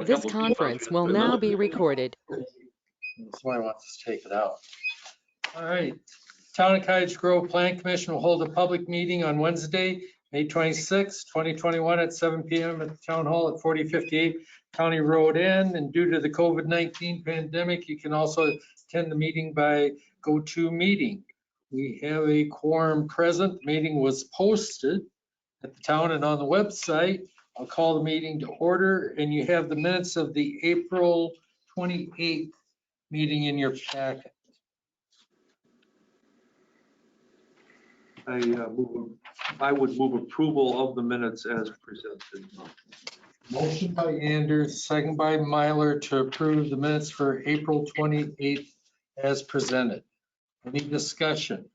This conference will now be recorded. Somebody wants to take it out. All right. Town of Cottage Grove Plan Commission will hold a public meeting on Wednesday, May 26, 2021 at 7 p.m. at the Town Hall at 4058 County Road N. And due to the COVID-19 pandemic, you can also attend the meeting by GoToMeeting. We have a quorum present. The meeting was posted at the town and on the website. I'll call the meeting to order, and you have the minutes of the April 28th meeting in your packet. I would move approval of the minutes as presented. Motion by Anders, second by Myler to approve the minutes for April 28th as presented. Any discussion?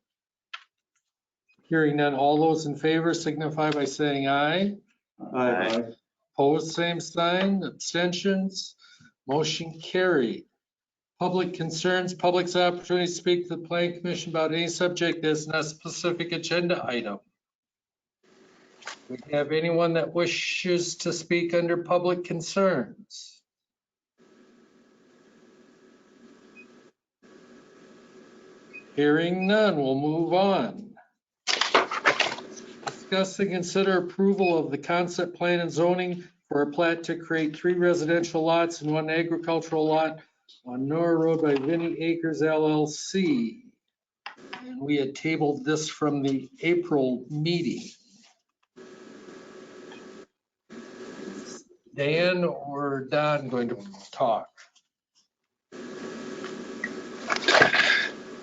Hearing none, all those in favor signify by saying aye. Aye. Opposed, same sign. Abstentions, motion carried. Public concerns, public's opportunity to speak to the Plan Commission about any subject that's not a specific agenda item. We have anyone that wishes to speak under public concerns? Hearing none, we'll move on. Discuss and consider approval of the concept plan and zoning for a plat to create 3 residential lots and 1 agricultural lot on Nora Road by Vinnie Acres LLC. And we had tabled this from the April meeting. Dan or Don going to talk?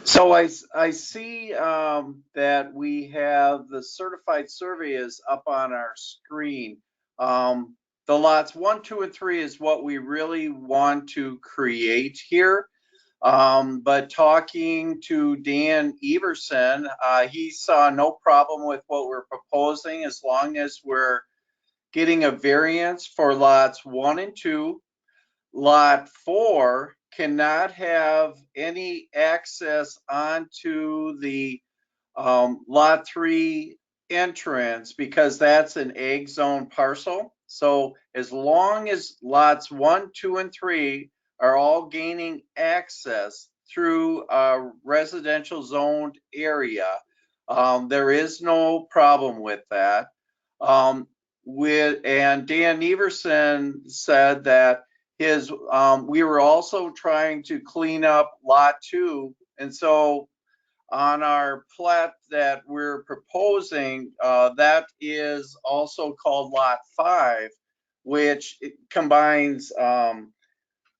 So I see that we have the certified survey is up on our screen. The lots 1, 2, and 3 is what we really want to create here. But talking to Dan Everson, he saw no problem with what we're proposing as long as we're getting a variance for lots 1 and 2. Lot 4 cannot have any access onto the lot 3 entrance because that's an ag zone parcel. So as long as lots 1, 2, and 3 are all gaining access through a residential zoned area, there is no problem with that. And Dan Everson said that we were also trying to clean up lot 2, and so on our plat that we're proposing, that is also called lot 5, which combines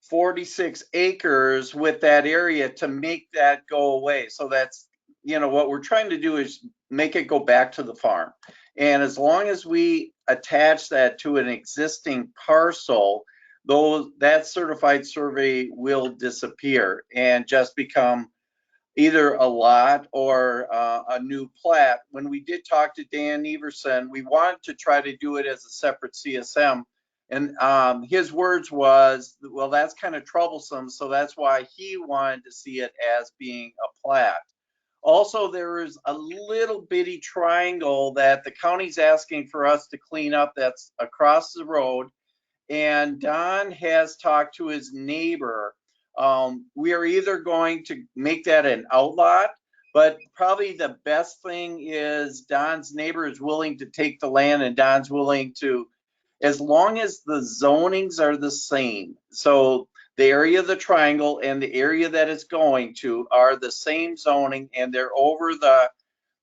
46 acres with that area to make that go away. So that's, what we're trying to do is make it go back to the farm. And as long as we attach that to an existing parcel, that certified survey will disappear and just become either a lot or a new plat. When we did talk to Dan Everson, we wanted to try to do it as a separate CSM. And his words was, well, that's kind of troublesome. So that's why he wanted to see it as being a plat. Also, there is a little bitty triangle that the county's asking for us to clean up that's across the road. And Don has talked to his neighbor. We are either going to make that an outlot, but probably the best thing is Don's neighbor is willing to take the land, and Don's willing to, as long as the zonings are the same. So the area of the triangle and the area that it's going to are the same zoning, and they're over the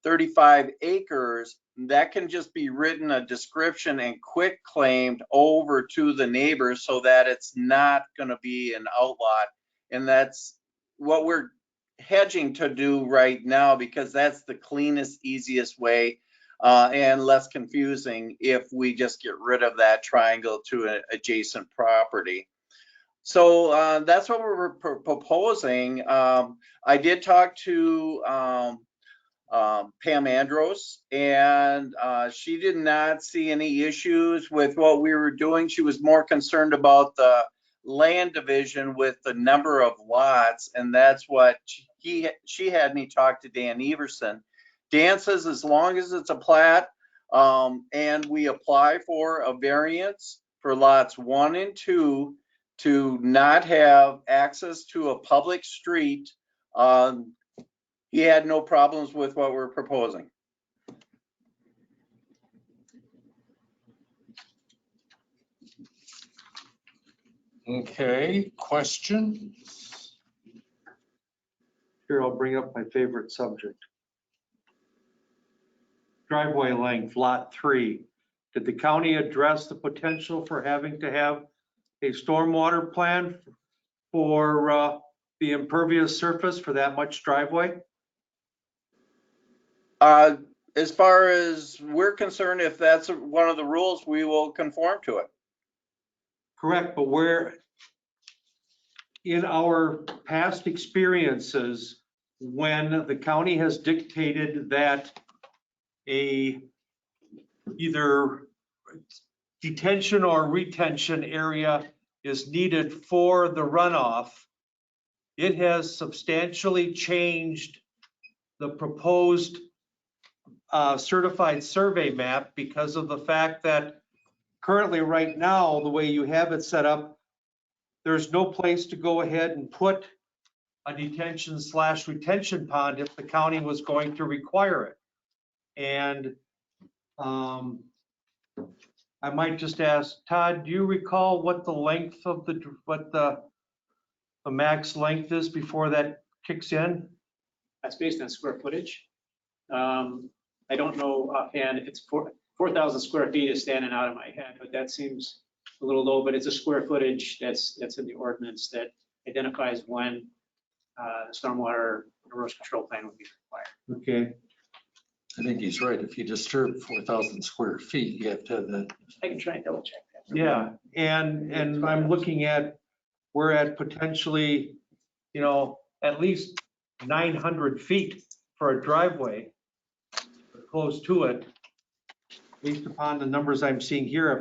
35 acres. That can just be written a description and quick claimed over to the neighbors so that it's not going to be an outlot. And that's what we're hedging to do right now, because that's the cleanest, easiest way and less confusing if we just get rid of that triangle to an adjacent property. So that's what we're proposing. I did talk to Pam Andros, and she did not see any issues with what we were doing. She was more concerned about the land division with the number of lots, and that's what she had me talk to Dan Everson. Dan says as long as it's a plat and we apply for a variance for lots 1 and 2 to not have access to a public street, he had no problems with what we're proposing. Okay, question? Here, I'll bring up my favorite subject. Driveway length, lot 3. Did the county address the potential for having to have a stormwater plan for the impervious surface for that much driveway? As far as we're concerned, if that's one of the rules, we will conform to it. Correct, but where, in our past experiences, when the county has dictated that either detention or retention area is needed for the runoff, it has substantially changed the proposed certified survey map because of the fact that currently, right now, the way you have it set up, there's no place to go ahead and put a detention/retention pond if the county was going to require it. And I might just ask, Todd, do you recall what the length of the max length is before that kicks in? That's based on square footage. I don't know offhand if it's 4,000 square feet is standing out of my head, but that seems a little low, but it's a square footage that's in the ordinance that identifies when the stormwater erosion control plan would be required. Okay, I think he's right. If you disturb 4,000 square feet, you have to have that. I can try and double check that. yeah, and I'm looking at, we're at potentially, at least 900 feet for a driveway close to it, based upon the numbers I'm seeing here,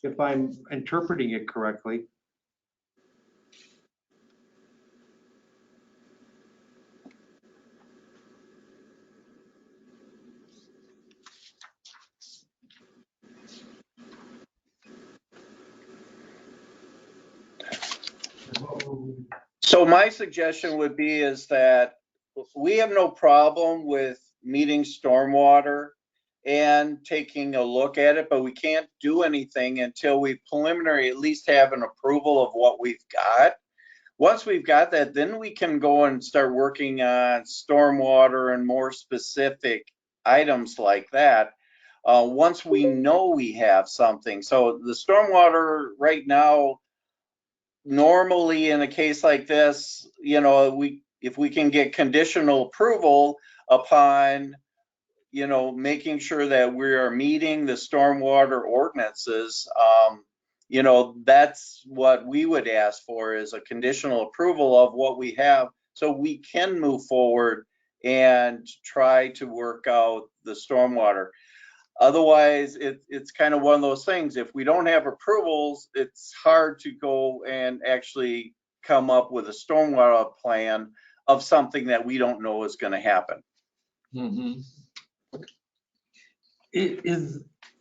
if I'm interpreting it correctly. So my suggestion would be is that we have no problem with meeting stormwater and taking a look at it, but we can't do anything until we preliminary at least have an approval of what we've got. Once we've got that, then we can go and start working on stormwater and more specific items like that. Once we know we have something. So the stormwater right now, normally in a case like this, if we can get conditional approval upon, making sure that we are meeting the stormwater ordinances, that's what we would ask for, is a conditional approval of what we have so we can move forward and try to work out the stormwater. Otherwise, it's kind of one of those things. If we don't have approvals, it's hard to go and actually come up with a stormwater plan of something that we don't know is going to happen. Mm-hmm.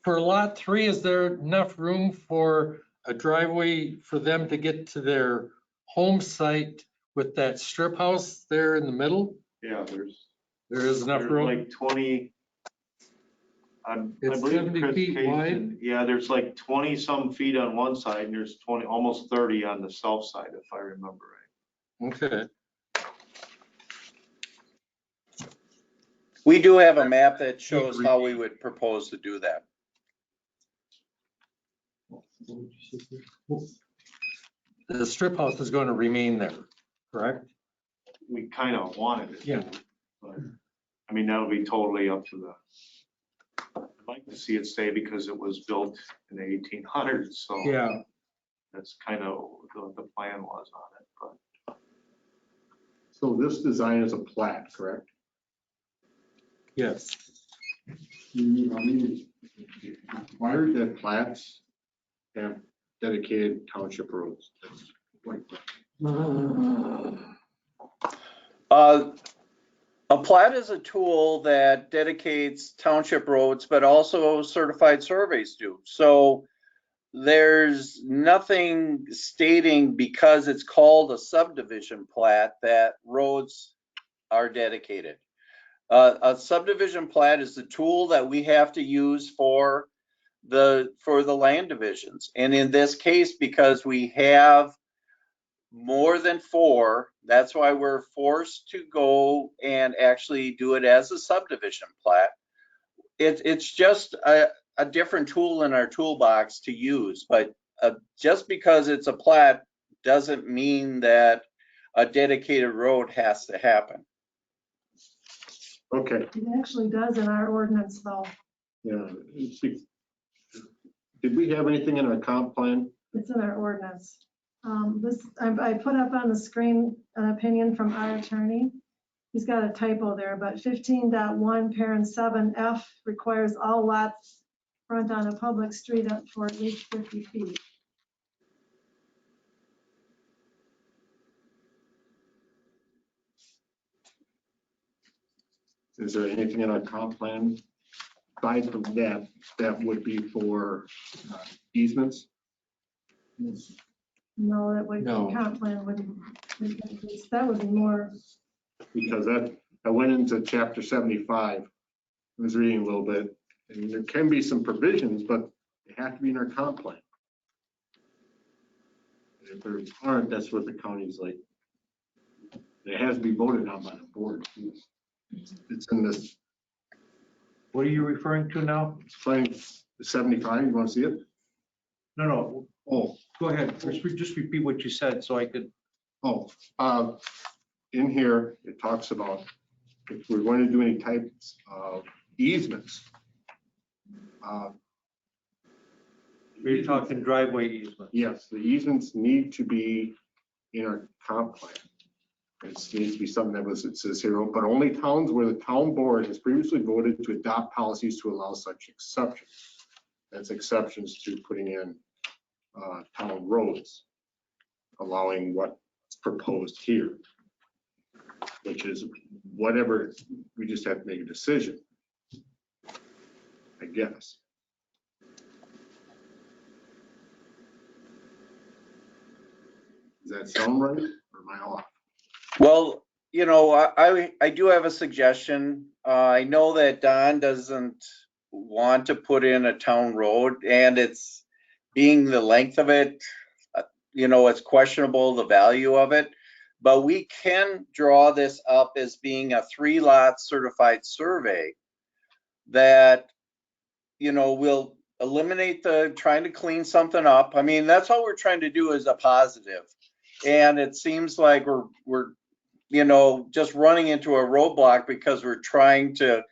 For lot 3, is there enough room for a driveway for them to get to their home site with that strip house there in the middle? Yeah, There is enough room? like 20. I It's believe 70 Chris feet Casey- wide? Yeah, there's like 20 some feet on one side and there's 20, almost 30 on the south side, if I remember right. Okay. We do have a map that shows how we would propose to do that. The strip house is going to remain there, correct? We kind of wanted it. Yeah. But, I mean, that'll be totally up to the, I'd like to see it stay because it was built in the 1800s, so. Yeah. That's kind of what the plan was on it, but. So this design is a plat, correct? Yes. Required that plats have dedicated township roads. A plat is a tool that dedicates township roads, but also certified surveys do. So there's nothing stating because it's called a subdivision plat that roads are dedicated. A subdivision plat is the tool that we have to use for the land divisions. And in this case, because we have more than 4, that's why we're forced to go and actually do it as a subdivision plat. It's just a different tool in our toolbox to use, but just because it's a plat doesn't mean that a dedicated road has to happen. Okay, It actually does in our ordinance though. yeah. Did we have anything in our comp plan? It's in our ordinance. I put up on the screen an opinion from our attorney. He's got a typo there, but 15.1 parent 7F requires all lots front on a public street up for at least 50 feet. Is there anything in our comp plan? Aside from that, that would be for easements? No, that would, No. comp plan wouldn't, that would be more, Because I went into chapter 75, I was reading a little bit, and there can be some provisions, but they have to be in our comp plan. And if there aren't, that's what the county's like. It has to be voted on by the board. It's in this, What are you referring to now? it's playing 75, you want to see it? No, Oh, go ahead. Just repeat what you said so I could. In here, it talks about if we're going to do any types of easements. You're talking driveway easement. Yes, the easements need to be in our comp plan. It needs to be something that was, it says here, but only towns where the town board has previously voted to adopt policies to allow such exceptions. That's exceptions to putting in town roads, allowing what's proposed here, which is whatever, we just have to make a decision, I guess. Does that sound right, or am I off? Well, I do have a suggestion. I know that Don doesn't want to put in a town road, and it's being the length of it, it's questionable, the value of it. But we can draw this up as being a 3-lot certified survey that, will eliminate the trying to clean something up. I mean, that's all we're trying to do is a positive. And it seems like we're just running into a roadblock because we're trying to,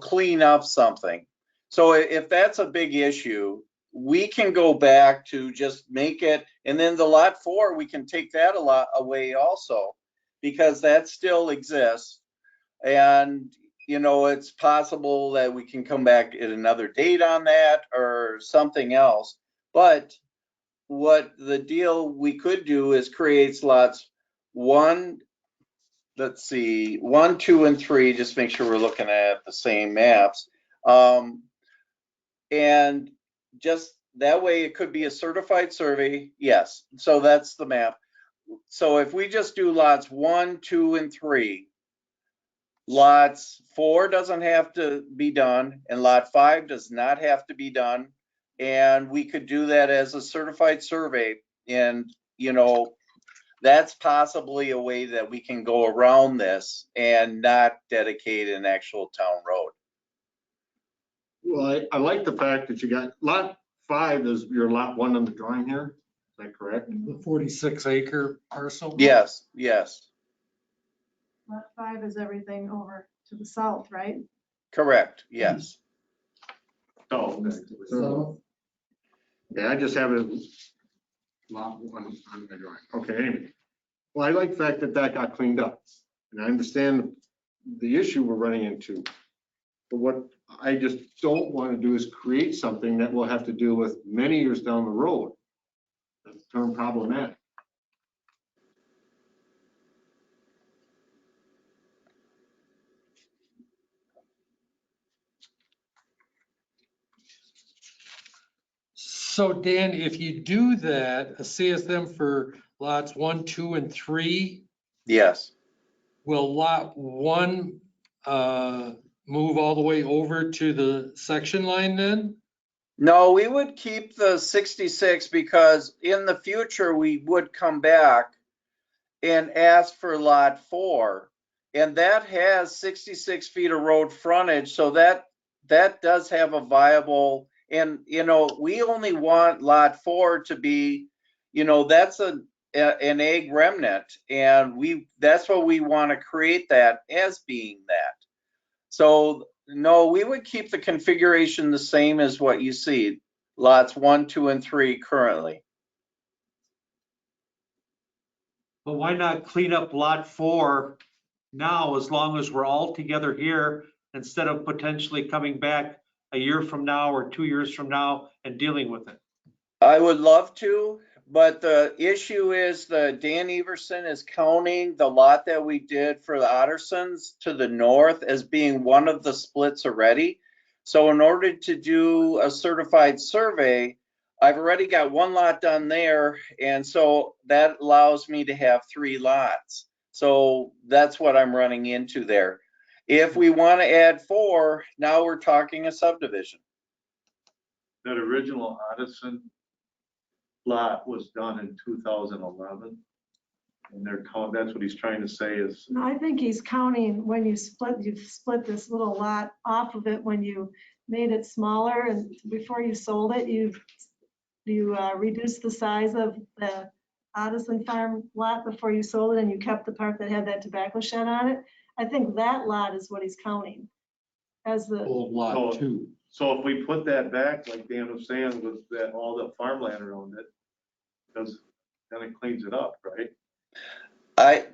clean up something. So if that's a big issue, we can go back to just make it, and then the lot 4, we can take that a lot away also, because that still exists. And, it's possible that we can come back at another date on that or something else. But what the deal we could do is create lots 1, 2, and 3, just make sure we're looking at the same maps. And just that way it could be a certified survey. Yes. So that's the map. So if we just do lots 1, 2, and 3, lots 4 doesn't have to be done, and lot 5 does not have to be done. And we could do that as a certified survey. And, that's possibly a way that we can go around this and not dedicate an actual town road. Well, I like the fact that you got lot 5 is your lot 1 on the drawing here. Is that correct? The 46-acre parcel? Yes. lot 5 is everything over to the south, right? Correct. Yes. So, yeah, I just have it lot 1 on the drawing. Okay, anyway. Well, I like the fact that that got cleaned up. And I understand the issue we're running into. But what I just don't want to do is create something that we'll have to deal with many years down the road. That's term problematic. So Dan, if you do that, a CSM for lots 1, 2, and 3, Yes. will lot 1 move all the way over to the section line then? No, we would keep the 66 because in the future, we would come back and ask for lot 4. And that has 66 feet of road frontage, so that does have a viable, and we only want lot 4 to be, that's an egg remnant, and that's what we want to create that as being that. So no, we would keep the configuration the same as what you see, lots 1, 2, and 3 currently. But why not clean up lot 4 now, as long as we're all together here, instead of potentially coming back a year from now or 2 years from now and dealing with it? I would love to, but the issue is Dan Everson is counting the lot that we did for the Ottersons to the north as being one of the splits already. So in order to do a certified survey, I've already got 1 lot done there, and so that allows me to have 3 lots. So that's what I'm running into there. If we want to add 4, now we're talking a subdivision. That original Addison lot was done in 2011. And that's what he's trying to say is, No, I think he's counting when you've split this little lot off of it, when you made it smaller and before you sold it, you reduced the size of the Addison Farm lot before you sold it, and you kept the part that had that tobacco shed on it. I think that lot is what he's counting as the, Old lot 2. so if we put that back, like Dan was saying, with that, all the farmland around it, then it cleans it up, right?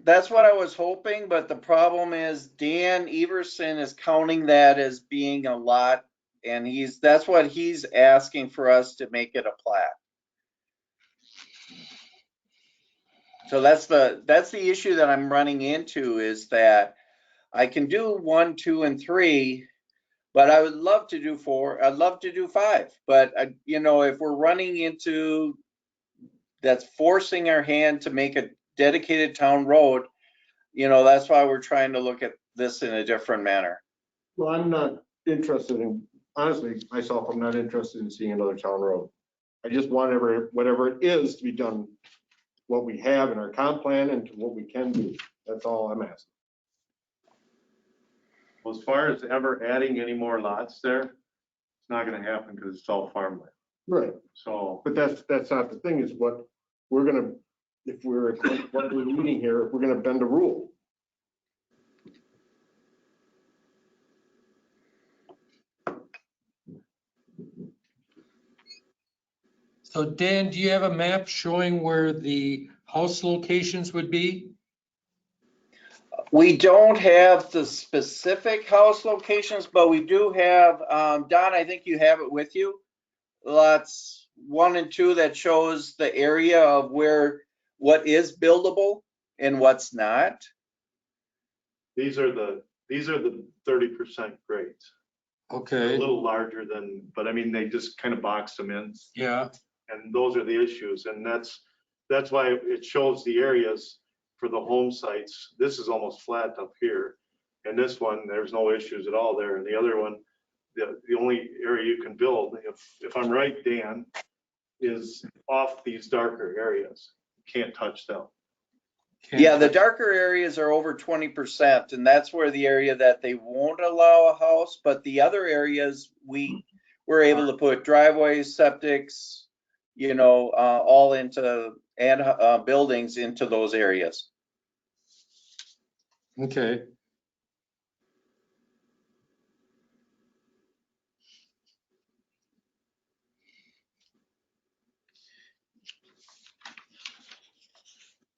That's what I was hoping, but the problem is Dan Everson is counting that as being a lot, and that's what he's asking for us to make it a plat. So that's the issue that I'm running into, is that I can do 1, 2, and 3, but I would love to do 4. I'd love to do 5, but if we're running into, that's forcing our hand to make a dedicated town road, that's why we're trying to look at this in a different manner. Well, I'm not interested in, honestly, myself, I'm not interested in seeing another town road. I just want whatever it is to be done, what we have in our comp plan and to what we can do. That's all I'm asking. Well, as far as ever adding any more lots there, it's not gonna happen because it's all farmland. Right. So, But that's not the thing, is what we're gonna, if we're, what we're reading here, we're gonna bend a rule. So Dan, do you have a map showing where the house locations would be? We don't have the specific house locations, but we do have, Don, I think you have it with you. Lots 1 and 2 that shows the area of what is buildable and what's not. these are the 30% grades. A Okay, little larger than, but I mean, they just kind of box them in. yeah, And those are the issues. And that's why it shows the areas for the home sites. This is almost flat up here. And this one, there's no issues at all there. And the other one, the only area you can build, if I'm right, Dan, is off these darker areas. You can't touch them. Yeah, the darker areas are over 20%, and that's where the area that they won't allow a house, but the other areas, we're able to put driveways, septics, all into, and buildings into those areas. okay.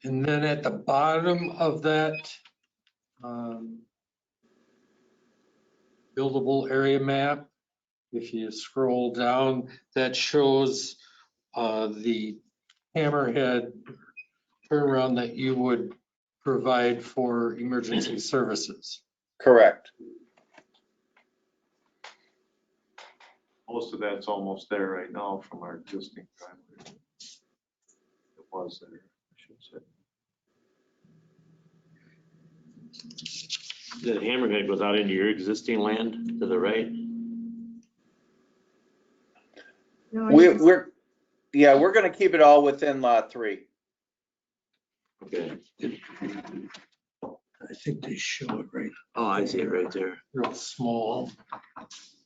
And then at the bottom of that buildable area map, if you scroll down, that shows the hammerhead turnaround that you would provide for emergency services. Correct. Most of that's almost there right now from our existing driveway. It was there, I should say. The hammerhead goes out into your existing land to the right. No, We're gonna keep it all within lot 3. Okay. I think they show it right, Oh, I see it right there. real small.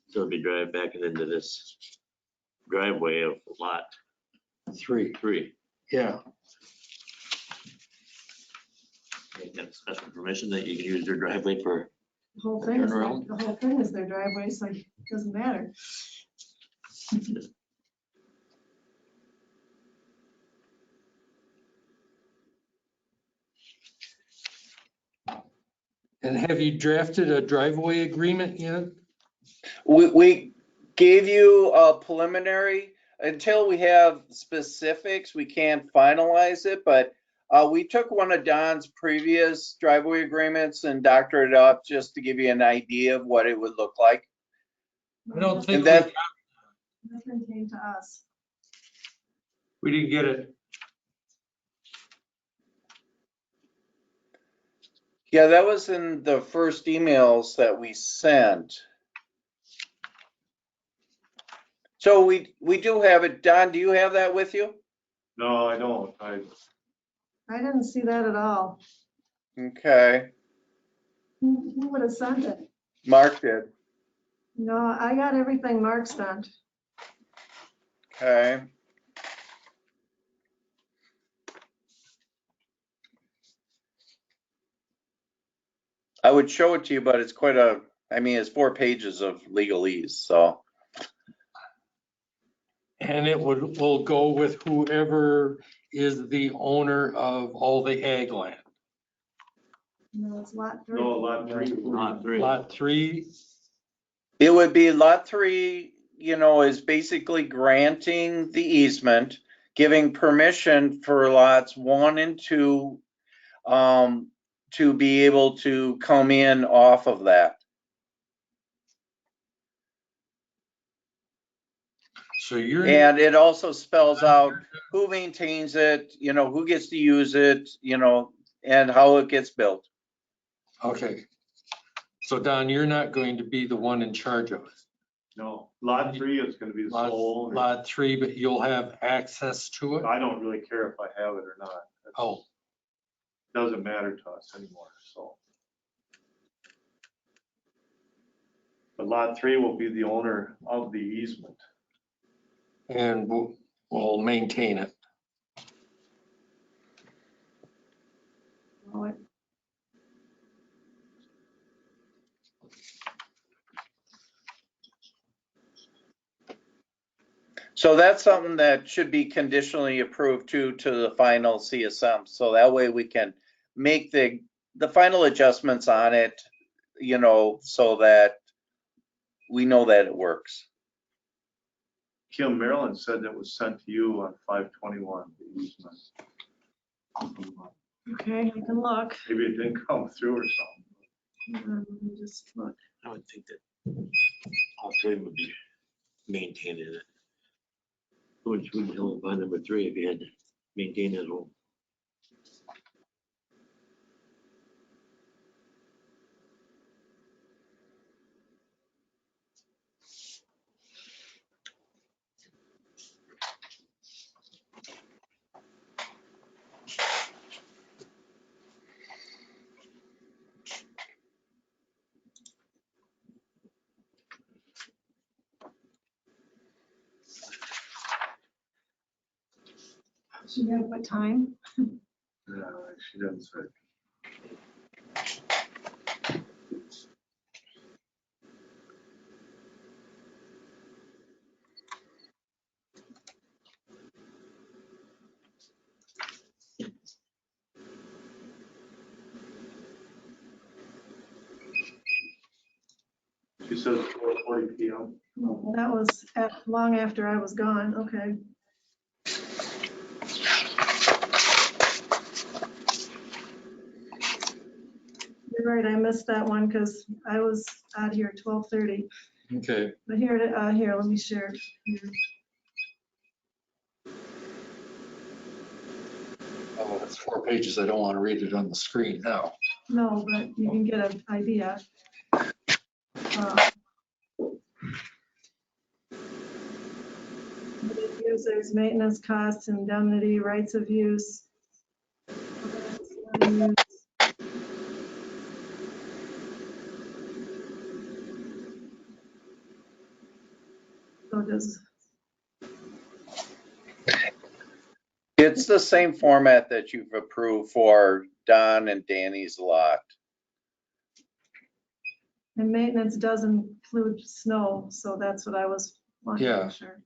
So it'll be driving back into this driveway of lot 3, 3. yeah. You have special permission that you can use their driveway for, the whole thing is, Turn around. the whole thing is their driveway, so it doesn't matter. And have you drafted a driveway agreement yet? We gave you a preliminary. Until we have specifics, we can't finalize it, but we took one of Don's previous driveway agreements and doctored it up just to give you an idea of what it would look like. I don't think And that, Nothing came to us. We didn't get it. yeah, that was in the first emails that we sent. So we do have it. Don, do you have that with you? No, I don't. I didn't see that at all. Okay, Who would have sent it? Mark did. No, I got everything Mark sent. Okay. I would show it to you, but it's quite it's 4 pages of legalese, so. And it will go with whoever is the owner of all the ag land. No, it's lot 3. No, lot 3. lot 3. Lot 3, It would be lot 3, is basically granting the easement, giving permission for lots 1 and 2 to be able to come in off of that. so you're. And it also spells out who maintains it, who gets to use it, and how it gets built. Okay. So Don, you're not going to be the one in charge of it. No, lot 3 is gonna be the sole owner. Lot 3, but you'll have access to it? I don't really care if I have it or not. Oh, Doesn't matter to us anymore, so. But lot 3 will be the owner of the easement. and we'll maintain it. Oh, So that's something that should be conditionally approved to the final CSM. So that way we can make the final adjustments on it, so that we know that it works. Kim, Maryland said that was sent to you on 5/21, the easement. okay, I can look. Maybe it didn't come through or something. Let me just look. I would think that all 3 would be maintaining it. Who would you buy number 3 if you had to maintain it all? She got what time? Yeah, she didn't say. She says 4:40 PM. That was long after I was gone, okay. You're right, I missed that one because I was out here at 12:30. Okay, But here, let me share it here. oh, it's 4 pages. I don't want to read it on the screen now. No, but you can get an idea. Users, maintenance costs, indemnity, rights of use. So just, It's the same format that you've approved for Don and Danny's lot. and maintenance doesn't include snow, so that's what I was wanting to Yeah. make sure.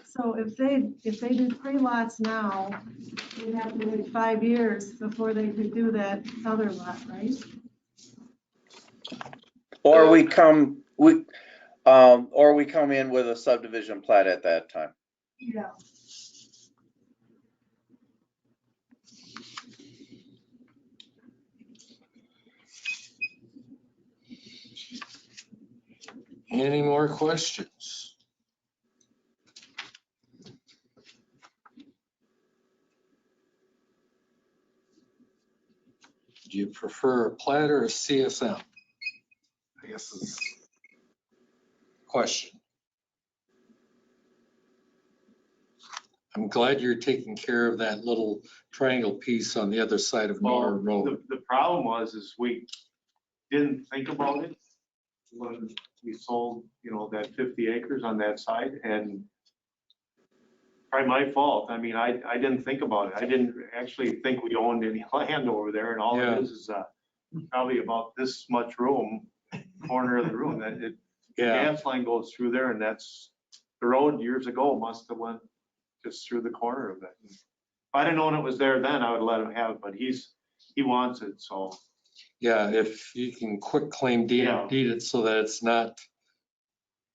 So if they did 3 lots now, they'd have to wait 5 years before they could do that other lot, right? Or we come in with a subdivision plat at that time. Yeah. Any more questions? Do you prefer a plat or a CSM? I guess is the question. I'm glad you're taking care of that little triangle piece on the other side of Nora Well, Road. the problem was we didn't think about it when we sold, that 50 acres on that side, and probably my fault. I mean, I didn't think about it. I didn't actually think we owned any land over there, and all Yeah. it is probably about this much room, corner of the room, that the Yeah, gas line goes through there, and that's, the road years ago must have went just through the corner of it. If I'd have known it was there then, I would let him have it, but he wants it, so. yeah, if you can quick claim deed Yeah. it so that it's not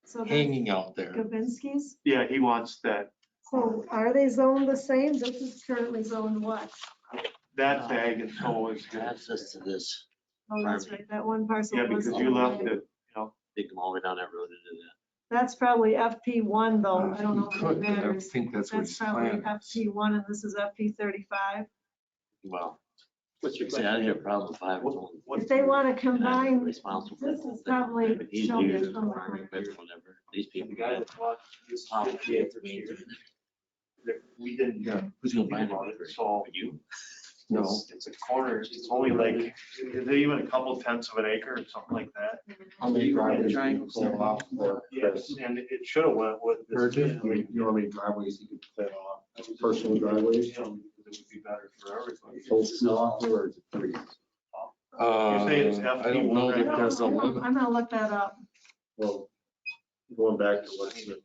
So that's hanging out there. Kavinsky's. Yeah, he wants that. So are they zoned the same? This is currently zoned what? That's ag, and so is his. Access to this, Oh, that's right, that one parcel. Yeah, was because you zoned left ag. it, they come all the way down that road into that. That's probably FP1 though. I don't know if Could, it but I matters. think that's what That's he's probably planning. FP1 and this is FP35. Well, What's your see, I question? didn't have a problem if I was on. If they want to I'm combine, responsible for this the whole is thing. probably But he's shown used as from the farming, corner. but whatever. These people. The guy that bought this property after here, we didn't. Yeah. Who's gonna buy think about it? it, so You? No. it's a corner, it's only like, is it even a couple tenths of an acre or something like that? How many driveways can you pull off for? Yes, and it should have went with this. Purchase? You know how many driveways you could fit off? Personal driveways? It would be better for everybody. Full two off, or is it 3? You say it's I don't know FP1 that there's a limit. I'm gonna look that up. Well, going back to what's the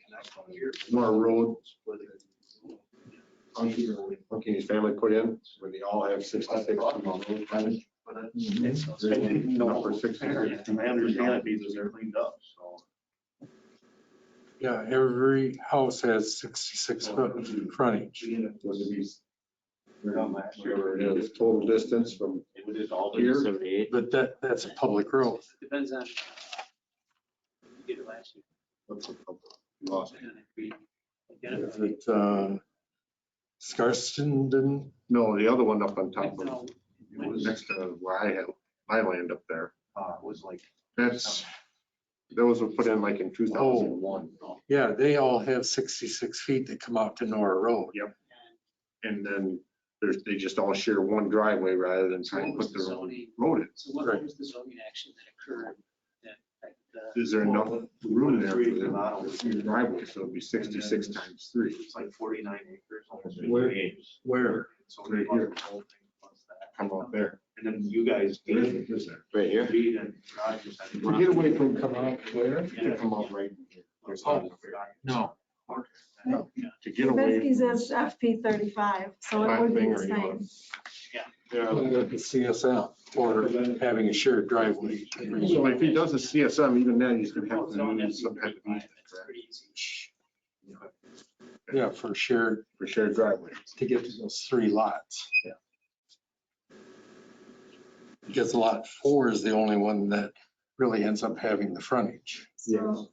Nora Road, Hunky's family put in, where they all have 66 on the road frontage. No, for 6 years. I understand it because they're cleaned up, so. Yeah, every house has 66 foot frontage. Was it these- Whatever it is, total distance from here. 78. But that's a public road. Depends on. You did it last year. Lost. Is it Scarston? No, the other one up on top of, No. it was next to where I have my land up there. Was like. Those were put in like in 2001. Yeah, they all have 66 feet that come out to Nora Road. And then they just all share one driveway rather than trying to put their own road in. So what was the zoning action that occurred that, Is there enough room there for the driveway? So it'd be 66 times 3. It's like 49 acres. almost Where? 50 acres. Where? So Right they here. bought the whole thing plus that. Come out there. And then you guys. Right here? Reed and Rogers. To get away from coming out where? To come out right here. There's not enough area. No. To get away. Kavinsky's is FP35, so it Flat would be thing the or you same. want- with the CSM or having a shared driveway. So if he does a CSM, even then, he's gonna have to use some type of easement, That's correct? pretty easy. Yeah, for shared, For shared driveway. to get to those 3 lots. Yeah. Because lot 4 is the only one that really ends up having the frontage. So,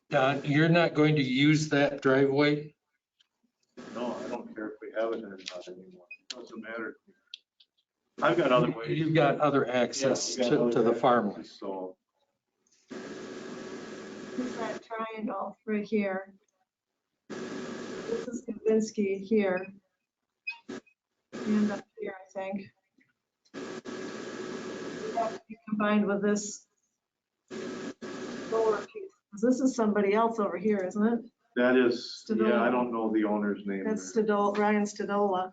Don, you're not going to use that driveway? No, I don't care if we have it or not anymore. Doesn't matter. I've got other ways. You've got other access Yeah, I've got to other the farmland. So, it's that triangle right here. This is Kavinsky here. And up here, I think. It have to be combined with this lower piece. 'Cause this is somebody else over here, isn't it? that is, Stadola. yeah, I don't know the owner's name. That's there. Stadola, Ryan Stadola.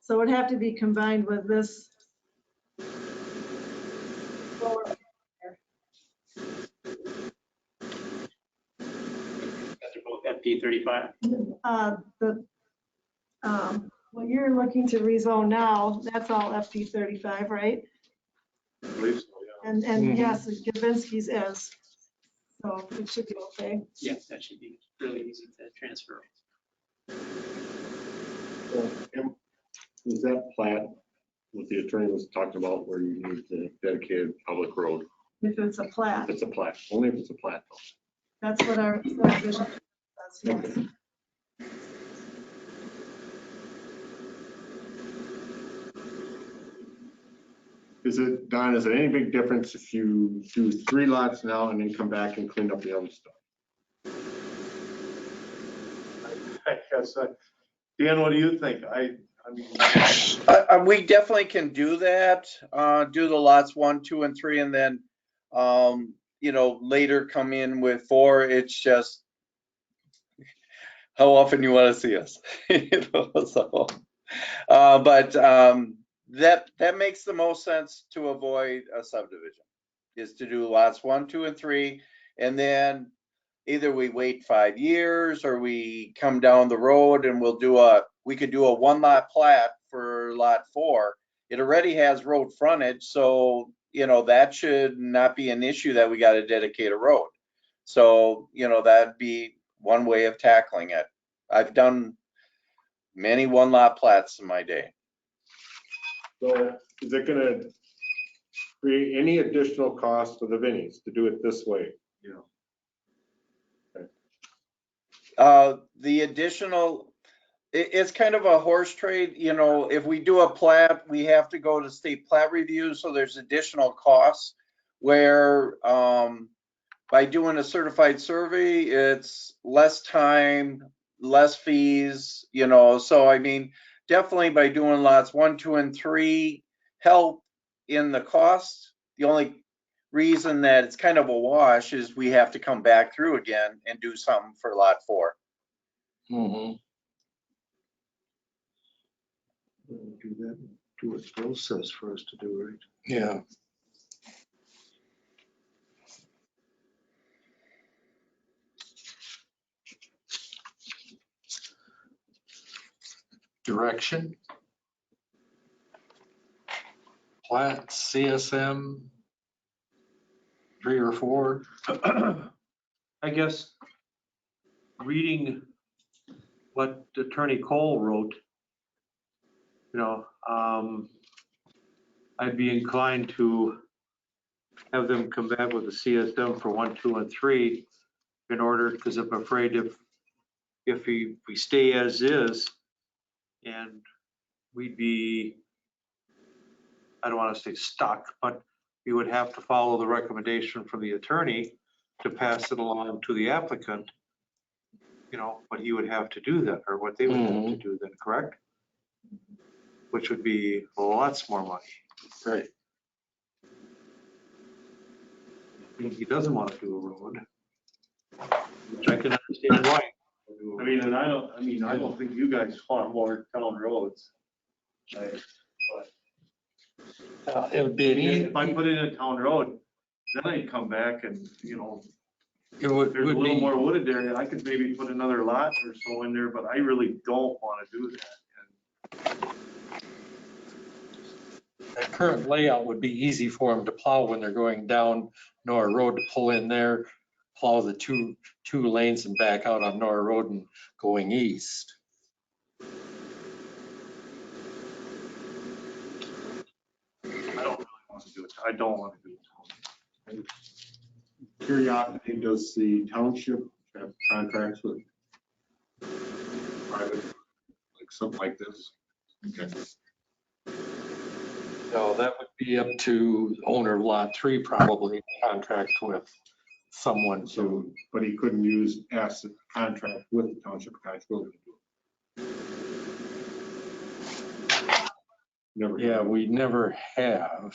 So it would have to be combined with this. lower They're both FP 35. What you're looking to rezone now, that's all FD 35, right? I believe so, yeah. And Mhm. yes, Gavinsky's is. So it should be okay. Yeah, that should be really easy to transfer. Is that plat, what the attorney was talking about, where you need the dedicated public road? If it's a plat, If it's a plat, only if it's a plat. that's what our subdivision says, yes. Is it, Don, is it any big difference if you do 3 lots now and then come back and clean up the other stuff? I guess, Dan, what do you think? I mean, We definitely can do that, do the lots 1, 2, and 3, and then, later come in with 4. It's just how often you want to see us. So, but that makes the most sense to avoid a subdivision, is to do lots 1, 2, and 3, and then either we wait 5 years or we come down the road and we could do a 1-lot plat for lot 4. It already has road frontage, so, that should not be an issue that we got to dedicate a road. So, that'd be one way of tackling it. I've done many 1-lot plats in my day. So is it gonna create any additional cost to the Vinnies to do it this way? The additional, it's kind of a horse trade, if we do a plat, we have to go to state plat review, so there's additional costs. Where by doing a certified survey, it's less time, less fees, so I mean, definitely by doing lots 1, 2, and 3 help in the cost. The only reason that it's kind of a wash is we have to come back through again and do something for lot 4. Mm-hmm. Do that, do what Phil says for us to do, right? Yeah. Direction. Plat, CSM, 3 or 4. I guess reading what Attorney Cole wrote, I'd be inclined to have them come back with a CSM for 1, 2, and 3 in order, because I'm afraid if we stay as is, and we'd be, I don't want to say stuck, but we would have to follow the recommendation from the attorney to pass it along to the applicant, what he would have to do then, or what they would have to do then, correct? Which would be lots more money. Right. He doesn't want to do a road, which I can understand why. I mean, and I don't think you guys want more town roads. It would be an If I put in a town road, then I'd come back and, It would There's a little be, more wooded area. I could maybe put another lot or so in there, but I really don't want to do that. that current layout would be easy for them to plow when they're going down Nora Road, to pull in there, plow the two lanes and back out on Nora Road and going east. I don't really want to do it. I don't want to do it. Curiosity, does the township have contracts with private, like something like this? Okay. No, that would be up to owner of lot 3, probably contract with someone to, So, but he couldn't use asset contract with the township of Cottage Grove to do it. Never. yeah, we never have.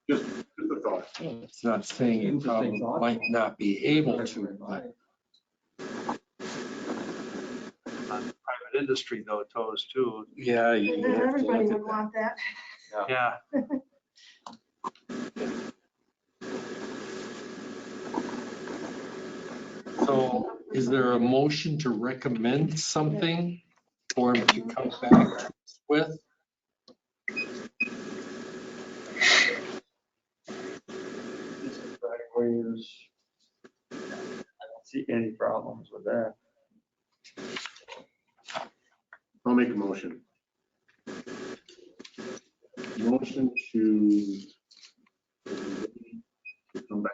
Just a thought. It's not saying it probably might not be able to, but Private industry though, toes too. yeah. you have to Everybody look would at want that. that. Yeah. So is there a motion to recommend something for him to come back to us with? This driveway is, I don't see any problems with that. I'll make a motion. Motion to come back.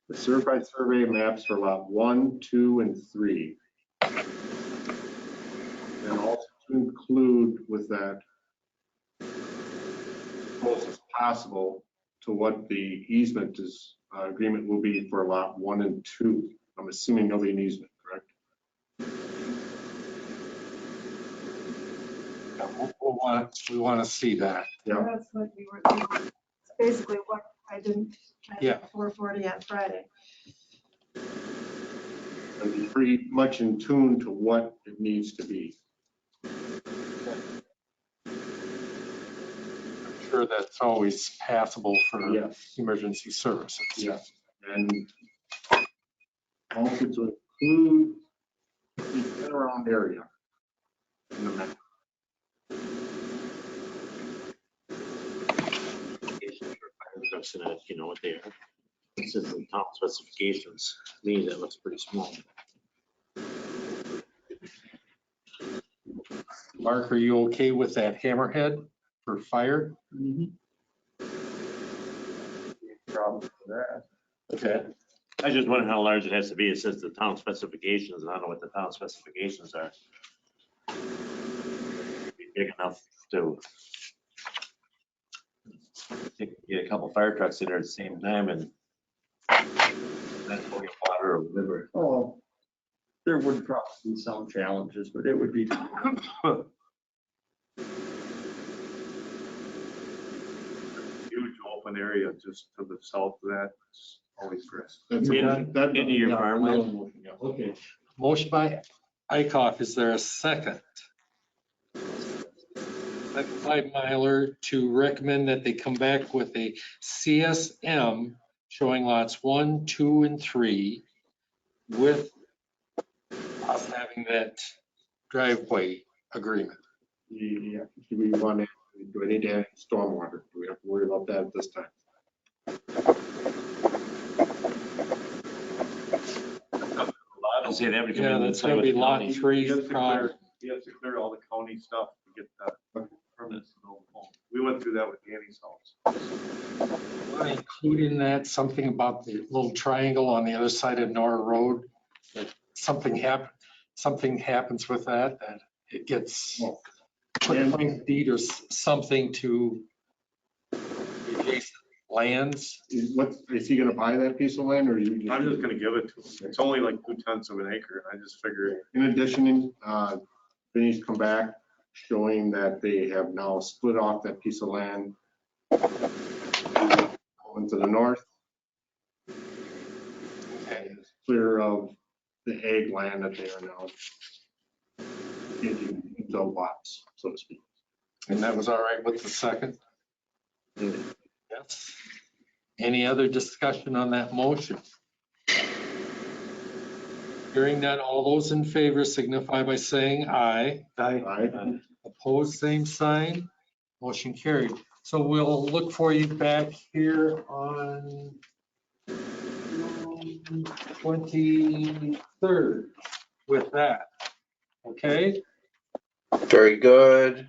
The certified survey maps for lot 1, 2, and 3. And also to include with that, close as possible to what the easement is, agreement will be for lot 1 and 2. I'm assuming there'll be an easement, correct? Yeah, we want to see that. Yeah. That's what we were, it's basically what I didn't, Yeah. 440 on Friday. It'll be pretty much in tune to what it needs to be. I'm sure that's always passable for Yes. emergency services. Yes. And also to include the turnaround area in the map. Trucks in it, you know what they are. It says the top specifications, to me, that looks pretty small. Mark, are you okay with that hammerhead for fire? Problem with that. Okay. I was just wondering how large it has to be. It says the town specifications, and I don't know what the town specifications are. Be big enough to get a couple fire trucks in there at the same time and that's only water or whatever. Oh, there would probably be some challenges, but it would be. Huge open area just to the south of that. It's always grass. That's Into your farmland. Okay. Motion by Eichhoff, is there a second? Second by Myler to recommend that they come back with a CSM showing lots 1, 2, and 3 with us having that driveway agreement. Yeah. Do we want to, do I need to add stormwater? Do we have to worry about that at this time? Say that would come Yeah, in that's the gonna be same lot county. 3. He has to clear all the county stuff to get that permits. We went through that with Danny's house. Want to include in that something about the little triangle on the other side of Nora Road? That something happens with that it gets put in deed or something to the adjacent lands. Is he gonna buy that piece of land or you? I'm just gonna give it to him. It's only like 2/10 of an acre. I just figure In addition, Vinny's come back showing that they have now split off that piece of land going to the north. And it's clear of the ag land that they are now into lots, so to speak. And that was all right with the second? Yes. Any other discussion on that motion? Hearing none, all those in favor signify by saying aye. Aye. Opposed, same sign. Motion carried. So we'll look for you back here on June 23rd with that. Okay? Very good.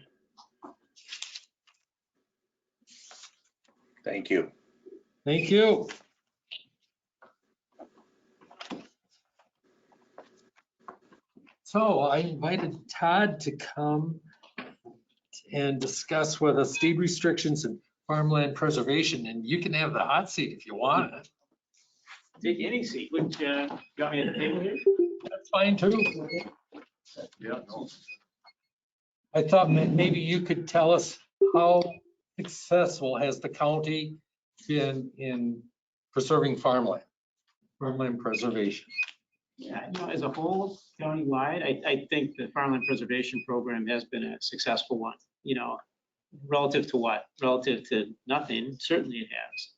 Thank you. Thank you. So I invited Todd to come and discuss with us deed restrictions and farmland preservation, and you can have the hot seat if you want. Take any seat. Would you got me at the table here? That's fine too. Yeah. I thought maybe you could tell us how successful has the county been in preserving farmland preservation? Yeah, as a whole, countywide, I think the farmland preservation program has been a successful one. Relative to what? Relative to nothing, certainly it has.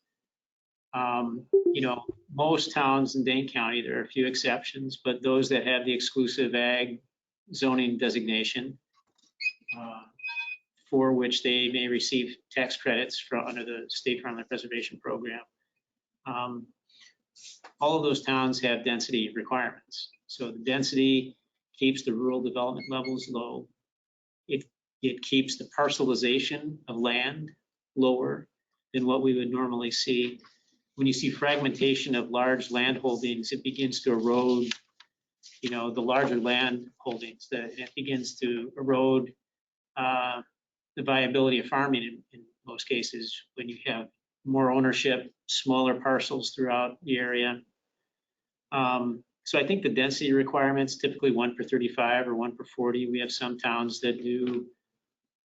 Most towns in Dane County, there are a few exceptions, but those that have the exclusive ag zoning designation, for which they may receive tax credits under the state farmland preservation program. All of those towns have density requirements. So the density keeps the rural development levels low. It keeps the parcelization of land lower than what we would normally see. When you see fragmentation of large land holdings, it begins to erode, the larger land holdings, that it begins to erode the viability of farming in most cases when you have more ownership, smaller parcels throughout the area. So I think the density requirements, typically 1 per 35 or 1 per 40. We have some towns that do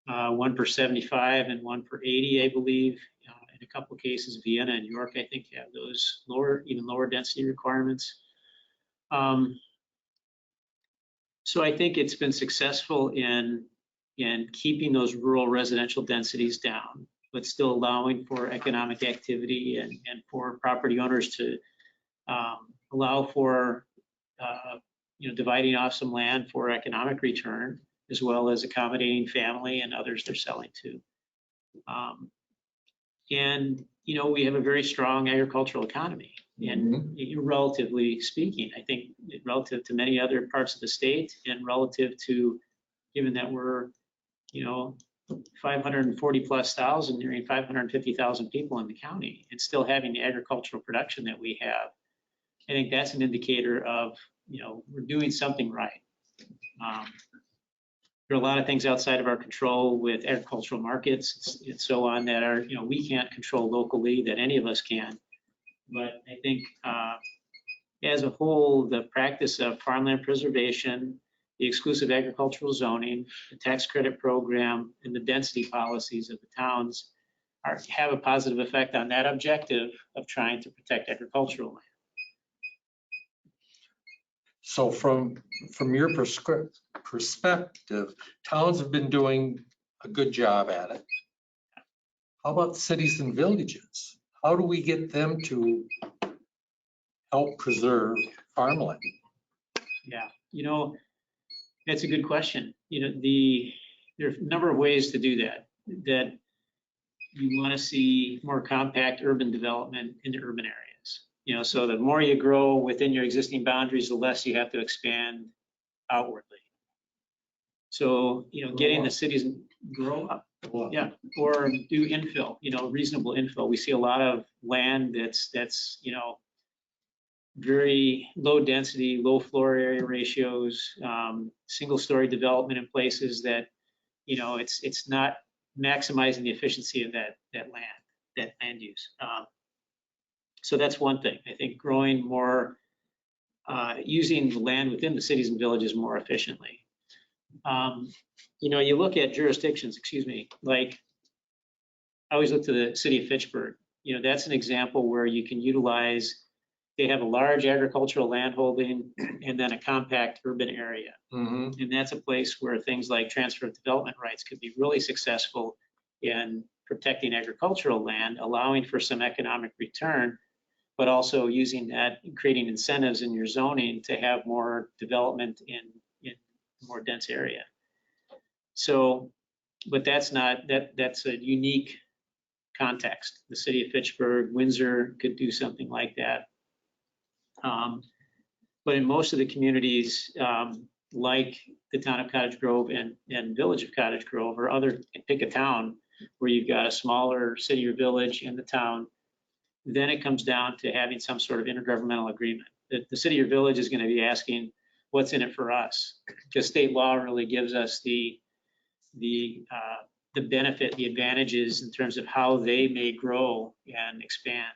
1 per 75 and 1 per 80, I believe. In a couple of cases, Vienna and York, I think, have those even lower density requirements. So I think it's been successful in keeping those rural residential densities down, but still allowing for economic activity and for property owners to allow for dividing off some land for economic return, as well as accommodating family and others they're selling to. We have a very strong agricultural economy. And relatively speaking, I think relative to many other parts of the state and relative to, given that we're 540 plus thousand, nearing 550,000 people in the county, and still having the agricultural production that we have, I think that's an indicator of, we're doing something right. There are a lot of things outside of our control with agricultural markets and so on that are, we can't control locally, that any of us can. But I think as a whole, the practice of farmland preservation, the exclusive agricultural zoning, the tax credit program, and the density policies of the towns have a positive effect on that objective of trying to protect agricultural land. So from your perspective, towns have been doing a good job at it. How about cities and villages? How do we get them to help preserve farmland? Yeah, that's a good question. There are a number of ways to do that. That you want to see more compact urban development into urban areas. So the more you grow within your existing boundaries, the less you have to expand outwardly. So, getting the cities grow up, yeah, or do infill, reasonable infill. We see a lot of land that's very low density, low floor area ratios, single story development in places that, it's not maximizing the efficiency of that land use. So that's one thing. I think growing more, using the land within the cities and villages more efficiently. You look at jurisdictions, like I always look to the city of Fitchburg. That's an example where you can utilize, they have a large agricultural land holding and then a compact urban area. Mm-hmm. And that's a place where things like transfer of development rights could be really successful in protecting agricultural land, allowing for some economic return, but also using that, creating incentives in your zoning to have more development in a more dense area. So, but that's a unique context. The city of Fitchburg, Windsor could do something like that. But in most of the communities, like the town of Cottage Grove and village of Cottage Grove, or other, pick a town where you've got a smaller city or village in the town, then it comes down to having some sort of intergovernmental agreement. The city or village is going to be asking, what's in it for us? Because state law really gives us the benefit, the advantages in terms of how they may grow and expand.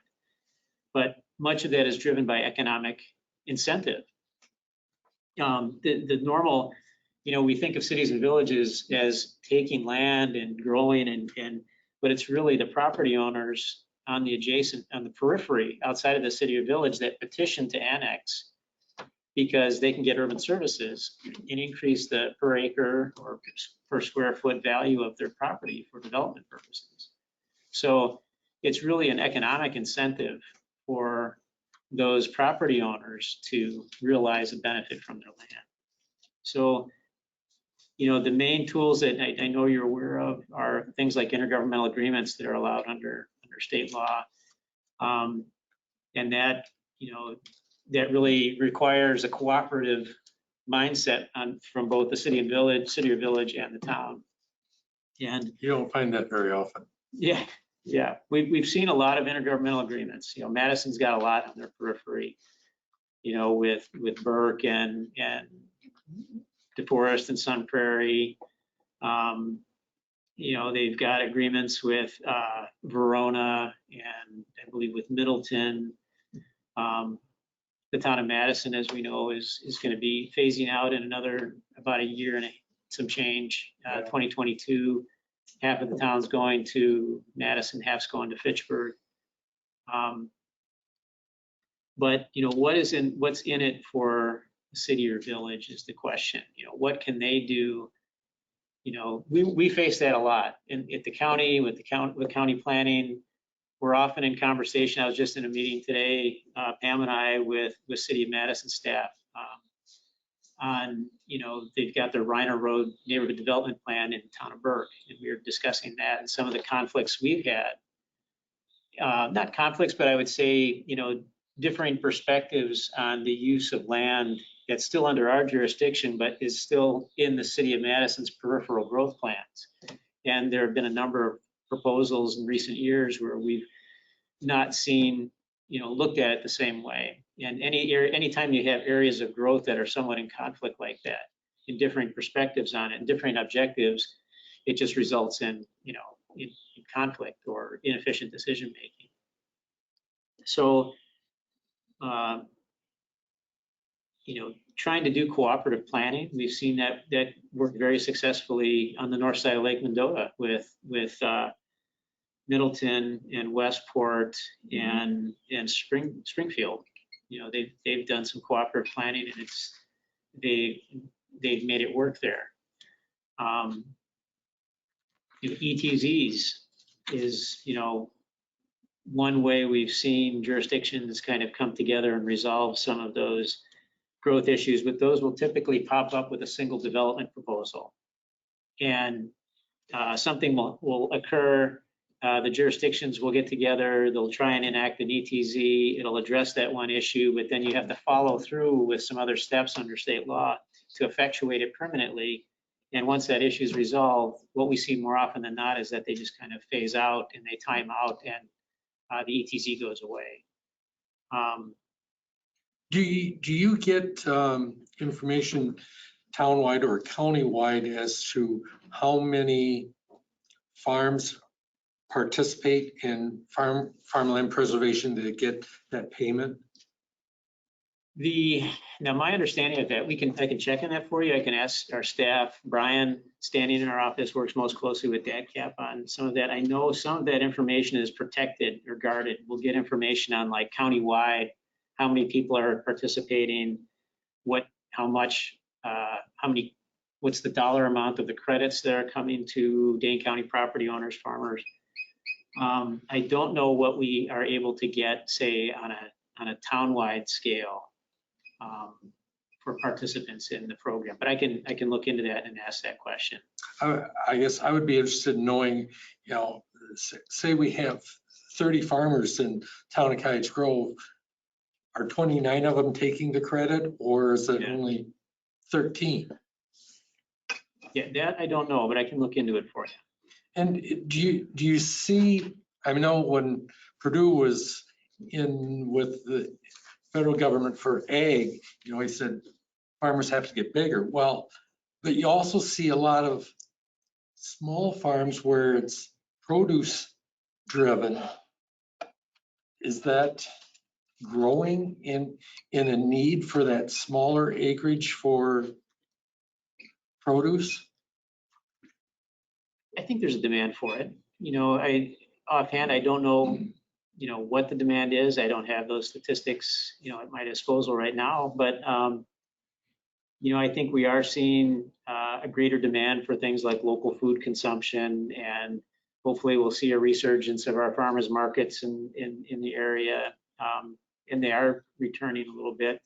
But much of that is driven by economic incentive. The normal, we think of cities and villages as taking land and growing, but it's really the property owners on the periphery outside of the city or village that petition to annex, because they can get urban services and increase the per acre or per square foot value of their property for development purposes. So it's really an economic incentive for those property owners to realize a benefit from their land. So, the main tools that I know you're aware of are things like intergovernmental agreements that are allowed under state law. And that, that really requires a cooperative mindset from both the city or village and the town. And You don't find that very often. yeah, we've seen a lot of intergovernmental agreements. Madison's got a lot on their periphery, with Burke and DeForest and Sun Prairie. They've got agreements with Verona and I believe with Middleton. The town of Madison, as we know, is going to be phasing out in about a year and some change, 2022. Half of the town's going to Madison, half's going to Fitchburg. But what's in it for the city or village is the question. What can they do? We face that a lot at the county with county planning. We're often in conversation. I was just in a meeting today, Pam and I, with City of Madison staff on, they've got their Reiner Road neighborhood development plan in the town of Burke, and we were discussing that and some of the conflicts we've had. Not conflicts, but I would say, differing perspectives on the use of land that's still under our jurisdiction, but is still in the City of Madison's peripheral growth plans. And there have been a number of proposals in recent years where we've not seen, looked at it the same way. And anytime you have areas of growth that are somewhat in conflict like that, in differing perspectives on it and differing objectives, it just results in, in conflict or inefficient decision making. So, trying to do cooperative planning, we've seen that work very successfily on the north side of Lake Mendota with Middleton and Westport and Springfield. They've done some cooperative planning, and they've made it work there. ETZs is one way we've seen jurisdictions kind of come together and resolve some of those growth issues, but those will typically pop up with a single development proposal. And something will occur, the jurisdictions will get together, they'll try and enact an ETZ, it'll address that one issue, but then you have to follow through with some other steps under state law to effectuate it permanently. And once that issue is resolved, what we see more often than not is that they just kind of phase out and they time out, and the ETZ goes away. Do you get information townwide or countywide as to how many farms participate in farmland preservation to get that payment? Now my understanding of that, I can check on that for you. I can ask our staff. Brian, standing in our office, works most closely with DATCAP on some of that. I know some of that information is protected or guarded. We'll get information on like countywide, how many people are participating, what's the dollar amount of the credits that are coming to Dane County property owners, farmers. I don't know what we are able to get, say, on a townwide scale for participants in the program, but I can look into that and ask that question. I guess I would be interested in knowing, say we have 30 farmers in town of Cottage Grove, are 29 of them taking the credit, or is it Yeah. only 13? Yeah, that I don't know, but I can look into it for you. And do you see, I know when Purdue was in with the federal government for ag, he said farmers have to get bigger. Well, but you also see a lot of small farms where it's produce driven. Is that growing in a need for that smaller acreage for produce? I think there's a demand for it. Offhand, I don't know, what the demand is. I don't have those statistics, at my disposal right now, but, I think we are seeing a greater demand for things like local food consumption, and hopefully we'll see a resurgence of our farmers markets in the area, and they are returning a little bit.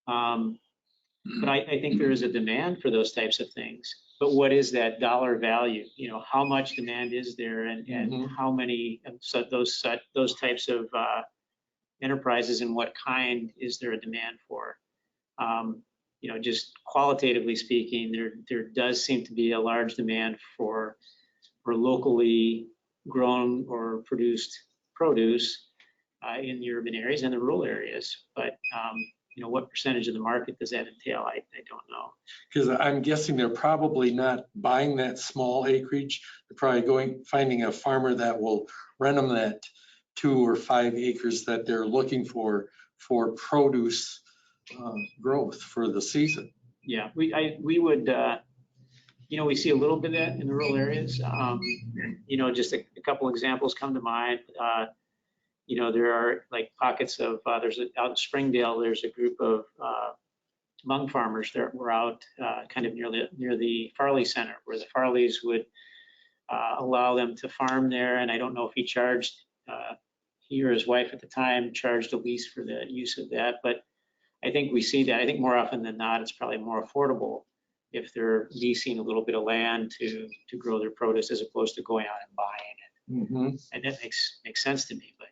But I think there is a demand for those types of things. But what is that dollar value? How much demand is there, and how many of those types of enterprises, and what kind is there a demand for? Just qualitatively speaking, there does seem to be a large demand for locally grown or produced produce in the urban areas and the rural areas. But what percentage of the market does that entail? I don't know. Because I'm guessing they're probably not buying that small acreage. They're probably finding a farmer that will rent them that 2 or 5 acres that they're looking for produce growth for the season. Yeah, we would, we see a little bit of that in the rural areas. Just a couple examples come to mind. There are like pockets of, out in Springdale, there's a group of Hmong farmers that were out kind of near the Farley Center, where the Farleys would allow them to farm there. And I don't know if he or his wife at the time charged a lease for the use of that, but I think we see that. I think more often than not, it's probably more affordable if they're leasing a little bit of land to grow their produce, as opposed to going out and buying it. And that makes sense to me, but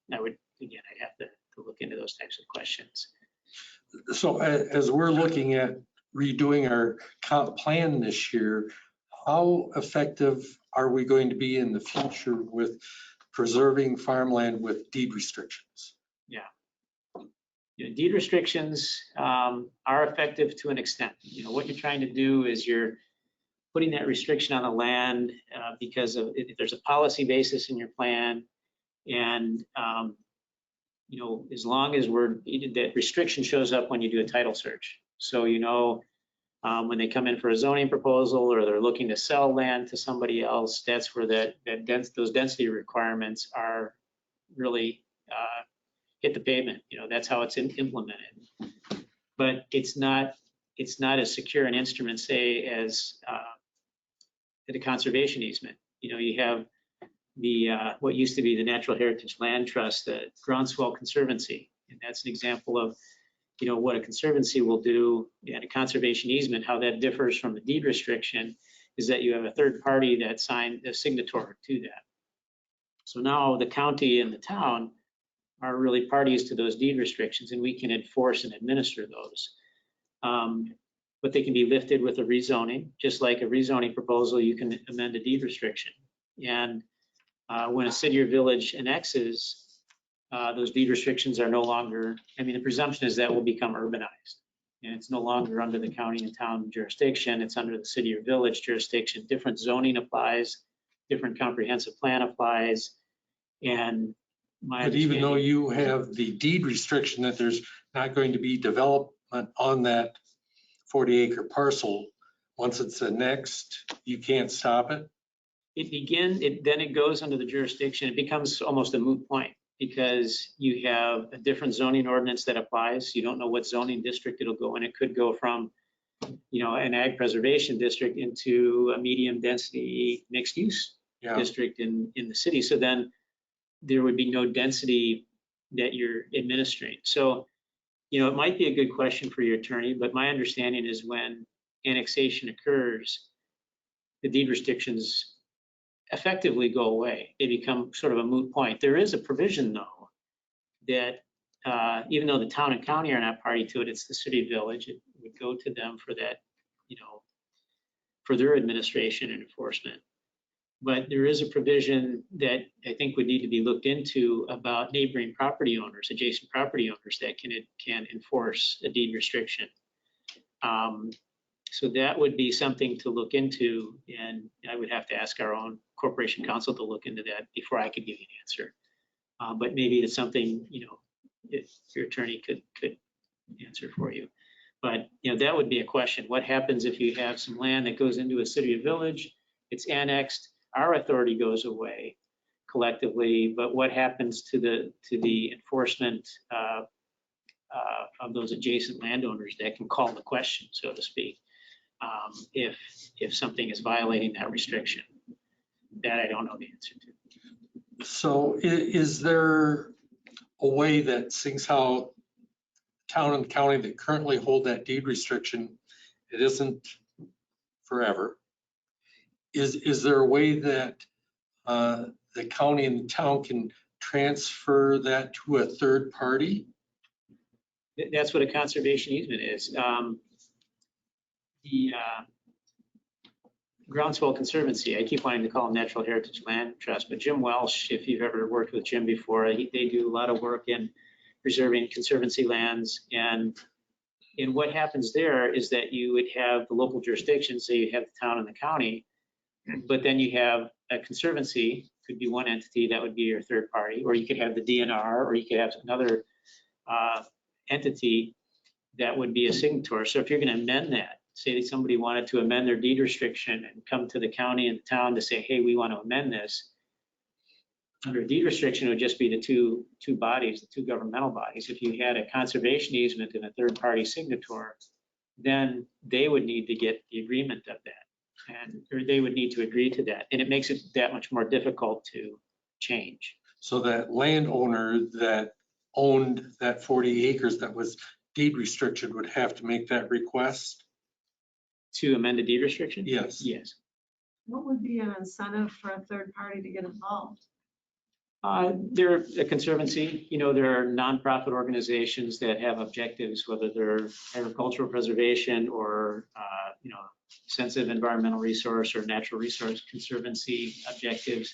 I'd have to look into those types of questions. So as we're looking at redoing our comp plan this year, how effective are we going to be in the future with preserving farmland with deed restrictions? Yeah. Deed restrictions are effective to an extent. What you're trying to do is you're putting that restriction on the land because there's a policy basis in your plan, and as long as that restriction shows up when you do a title search. So when they come in for a zoning proposal, or they're looking to sell land to somebody else, that's where those density requirements are really hit the pavement. That's how it's implemented. But it's not as secure an instrument, say, as the conservation easement. You have what used to be the Natural Heritage Land Trust, the Groundswell Conservancy, and that's an example of what a conservancy will do. And a conservation easement, how that differs from the deed restriction, is that you have a third party that signed a signatory to that. So now the county and the town are really parties to those deed restrictions, and we can enforce and administer those. But they can be lifted with a rezoning. Just like a rezoning proposal, you can amend a deed restriction. And when a city or village annexes, those deed restrictions are no longer, the presumption is that will become urbanized. And it's no longer under the county and town jurisdiction, it's under the city or village jurisdiction. Different zoning applies, different comprehensive plan applies. And but even though you have the deed restriction that there's not going to be development on that 40-acre parcel, once it's annexed, you can't stop it? Then it goes under the jurisdiction. It becomes almost a moot point, because you have a different zoning ordinance that applies. You don't know what zoning district it'll go in. It could go from, an ag preservation district into a medium density mixed use Yeah. district in the city. So then there would be no density that you're administering. So, it might be a good question for your attorney, but my understanding is when annexation occurs, the deed restrictions effectively go away. They become sort of a moot point. There is a provision, though, that even though the town and county are not party to it, it's the city village. It would go to them for that, for their administration and enforcement. But there is a provision that I think would need to be looked into about neighboring property owners, adjacent property owners that can enforce a deed restriction. So that would be something to look into, and I would have to ask our own corporation counsel to look into that before I could give you an answer. But maybe it's something, if your attorney could answer for you. But, that would be a question. What happens if you have some land that goes into a city or village, it's annexed, our authority goes away collectively, but what happens to the enforcement of those adjacent landowners that can call the question, so to speak, if something is violating that restriction? That I don't know the answer to. So is there a way that, seeing how town and county that currently hold that deed restriction, it isn't forever, is there a way that the county and the town can transfer that to a third party? That's what a conservation easement is. The Groundswell Conservancy, I keep wanting to call them Natural Heritage Land Trust, but Jim Welsh, if you've ever worked with Jim before, they do a lot of work in preserving conservancy lands. And what happens there is that you would have the local jurisdiction, so you have the town and the county, but then you have a conservancy, could be one entity that would be your third party, or you could have the DNR, or you could have another entity that would be a signator. So if you're going to amend that, say that somebody wanted to amend their deed restriction and come to the county and the town to say, hey, we want to amend this, under a deed restriction, it would just be the two bodies, the two governmental bodies. If you had a conservation easement and a third party signator, then they would need to get the agreement of that, or they would need to agree to that. And it makes it that much more difficult to change. So that landowner that owned that 40 acres that was deed restricted would have to make that request? To amend a deed restriction? Yes. Yes. What would be an incentive for a third party to get involved? They're a conservancy. There are nonprofit organizations that have objectives, whether they're agricultural preservation or, sensitive environmental resource or natural resource conservancy objectives.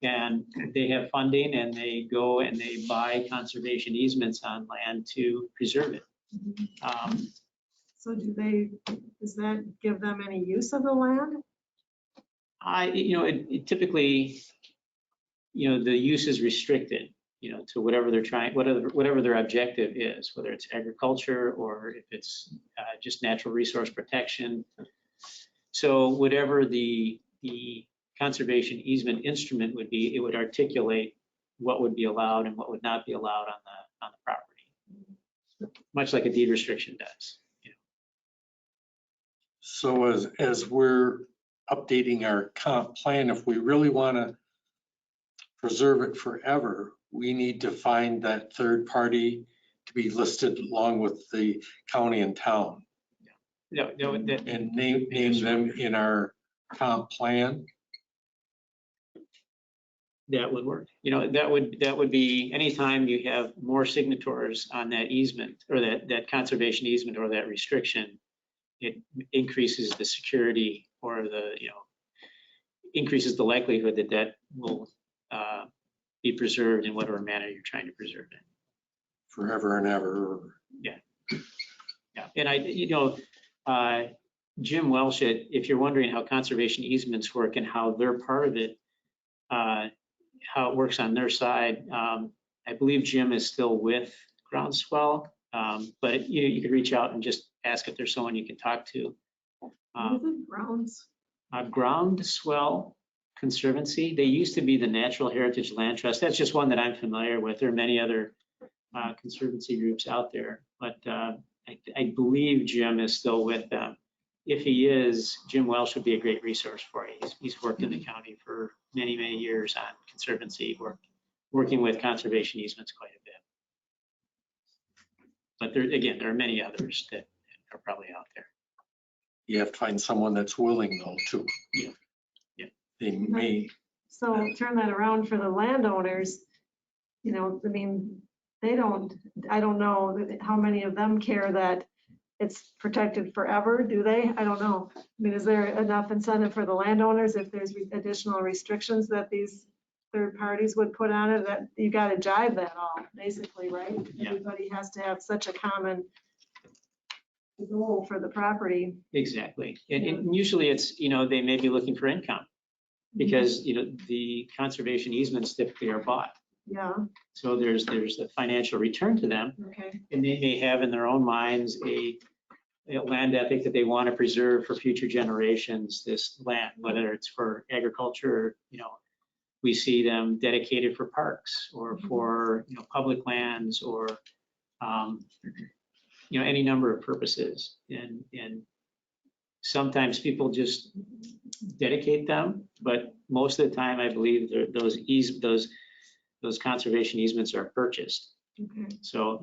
And they have funding and they go and they buy conservation easements on land to preserve it. So does that give them any use of the land? It typically, the use is restricted, to whatever they're trying, whatever their objective is, whether it's agriculture or if it's just natural resource protection. So whatever the conservation easement instrument would be, it would articulate what would be allowed and what would not be allowed on the property, much like a deed restriction does. So as we're updating our comp plan, if we really want to preserve it forever, we need to find that third party to be listed along with the county and town. And name them in our comp plan. That would work. That would be anytime you have more signatories on that easement or that conservation easement or that restriction, it increases the security or increases the likelihood that will be preserved in whatever manner you're trying to preserve it. Forever and ever. Yeah. And Jim Welsh, if you're wondering how conservation easements work and how they're part of it, how it works on their side, I believe Jim is still with Groundswell, but you could reach out and just ask if there's someone you can talk to. Groundswell Conservancy. They used to be the Natural Heritage Land Trust. That's just one that I'm familiar with. There are many other conservancy groups out there, but I believe Jim is still with them. if he is, Jim Welsh would be a great resource for you. He's worked in the county for many, many years on conservancy work, working with conservation easements quite a bit. But there are many others that are probably out there. You have to find someone that's willing though too. Yeah. Yeah. They may, So turn that around for the landowners, I mean, I don't know how many of them care that it's protected forever, do they? I don't know. I mean, is there enough incentive for the landowners if there's additional restrictions that these third parties would put on it, that you got to jive that all, basically, right? Yeah. Everybody has to have such a common goal for the property. Exactly. And usually it's, they may be looking for income because, the conservation easements typically are bought. Yeah, So there's a financial return to them. okay. And they may have in their own minds a land ethic that they want to preserve for future generations, this land, whether it's for agriculture, we see them dedicated for parks or for, public lands or, any number of purposes. And sometimes people just dedicate them, but most of the time, I believe those conservation easements are purchased. Okay. So,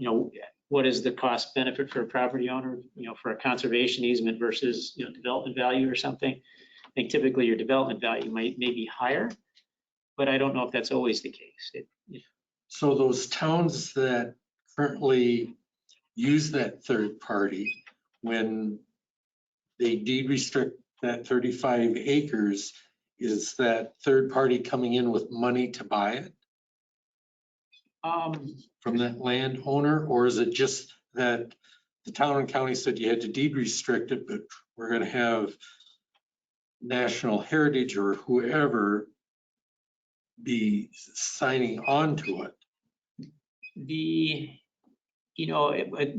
what is the cost benefit for a property owner, for a conservation easement versus, development value or something? I think typically your development value may be higher, but I don't know if that's always the case. so those towns that currently use that third party, when they deed restrict that 35 acres, is that third party coming in with money to buy it from that landowner? Or is it just that the town and county said you had to deed restrict it, but we're going to have National Heritage or whoever be signing on to it?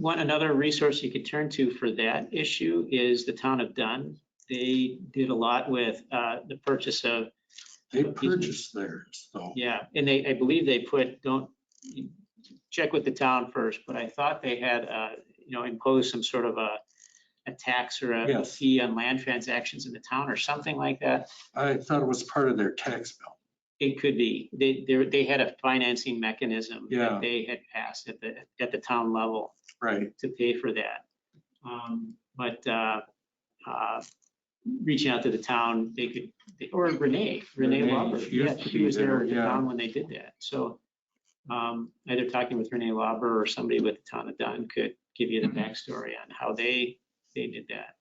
Another resource you could turn to for that issue is the town of Dunn. They did a lot with the purchase of. They purchased theirs, so. Yeah, and I believe they don't check with the town first, but I thought they had, imposed some sort of a tax or a Yes. fee on land transactions in the town or something like that. I thought it was part of their tax bill. It could be. They had a financing mechanism Yeah. that they had passed at the town level Right. to pay for that. Reaching out to the town, they could, or Renee Lauber. she used to She be was there there, at the yeah. town when they did that. So either talking with Renee Lauber or somebody with the town of Dunn could give you the backstory on how they did that.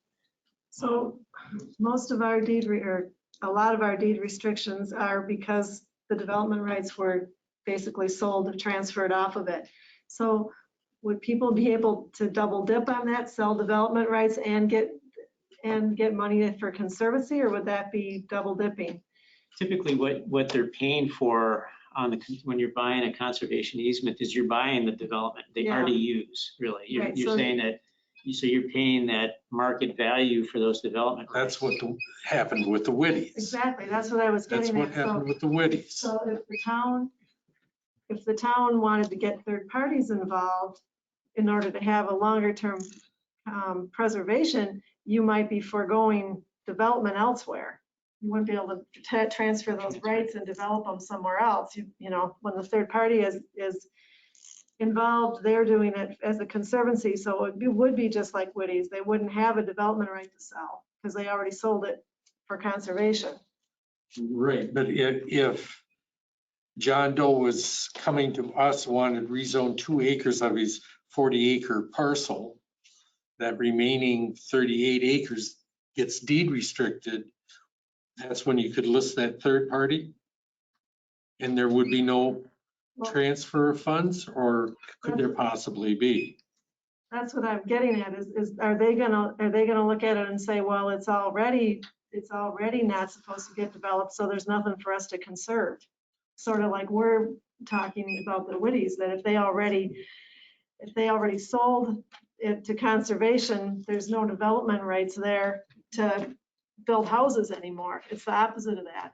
So most of our a lot of our deed restrictions are because the development rights were basically sold or transferred off of it. So would people be able to double dip on that, sell development rights and get money for conservancy, or would that be double dipping? Typically what they're paying for when you're buying a conservation easement is you're buying the development, the Yeah. RDUs, really. You're Right, so- saying that, so you're paying that market value for those development rights. That's what happened with the Whitties. Exactly, that's what I was That's getting what at. happened with the Whitties. So if the town wanted to get third parties involved in order to have a longer term preservation, you might be foregoing development elsewhere. You wouldn't be able to transfer those rights and develop them somewhere else. When the third party is involved, they're doing it as a conservancy, so it would be just like Whitties. They wouldn't have a development right to sell because they already sold it for conservation. Right, but if John Doe was coming to us, wanted to rezone 2 acres of his 40-acre parcel, that remaining 38 acres gets deed restricted, that's when you could list that third party? And there would be no transfer of funds, or could there possibly be? That's what I'm getting at is are they gonna look at it and say, well, it's already not supposed to get developed, so there's nothing for us to conserve. Sort of like we're talking about the Whitties, that if they already sold it to conservation, there's no development rights there to build houses anymore. It's the opposite of that,